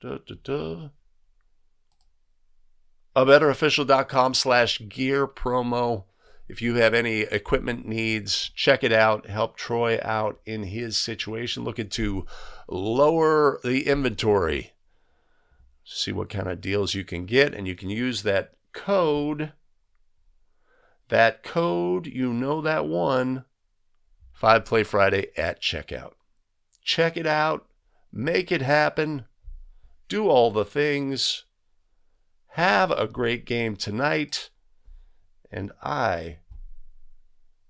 abetterofficial.com/gear promo. If you have any equipment needs, check it out. Help Troy out in his situation. Looking to lower the inventory. See what kind of deals you can get. And you can use that code. That code, you know that one. 5-Play Friday at checkout. Check it out. Make it happen. Do all the things. Have a great game tonight. And I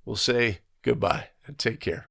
will say goodbye and take care.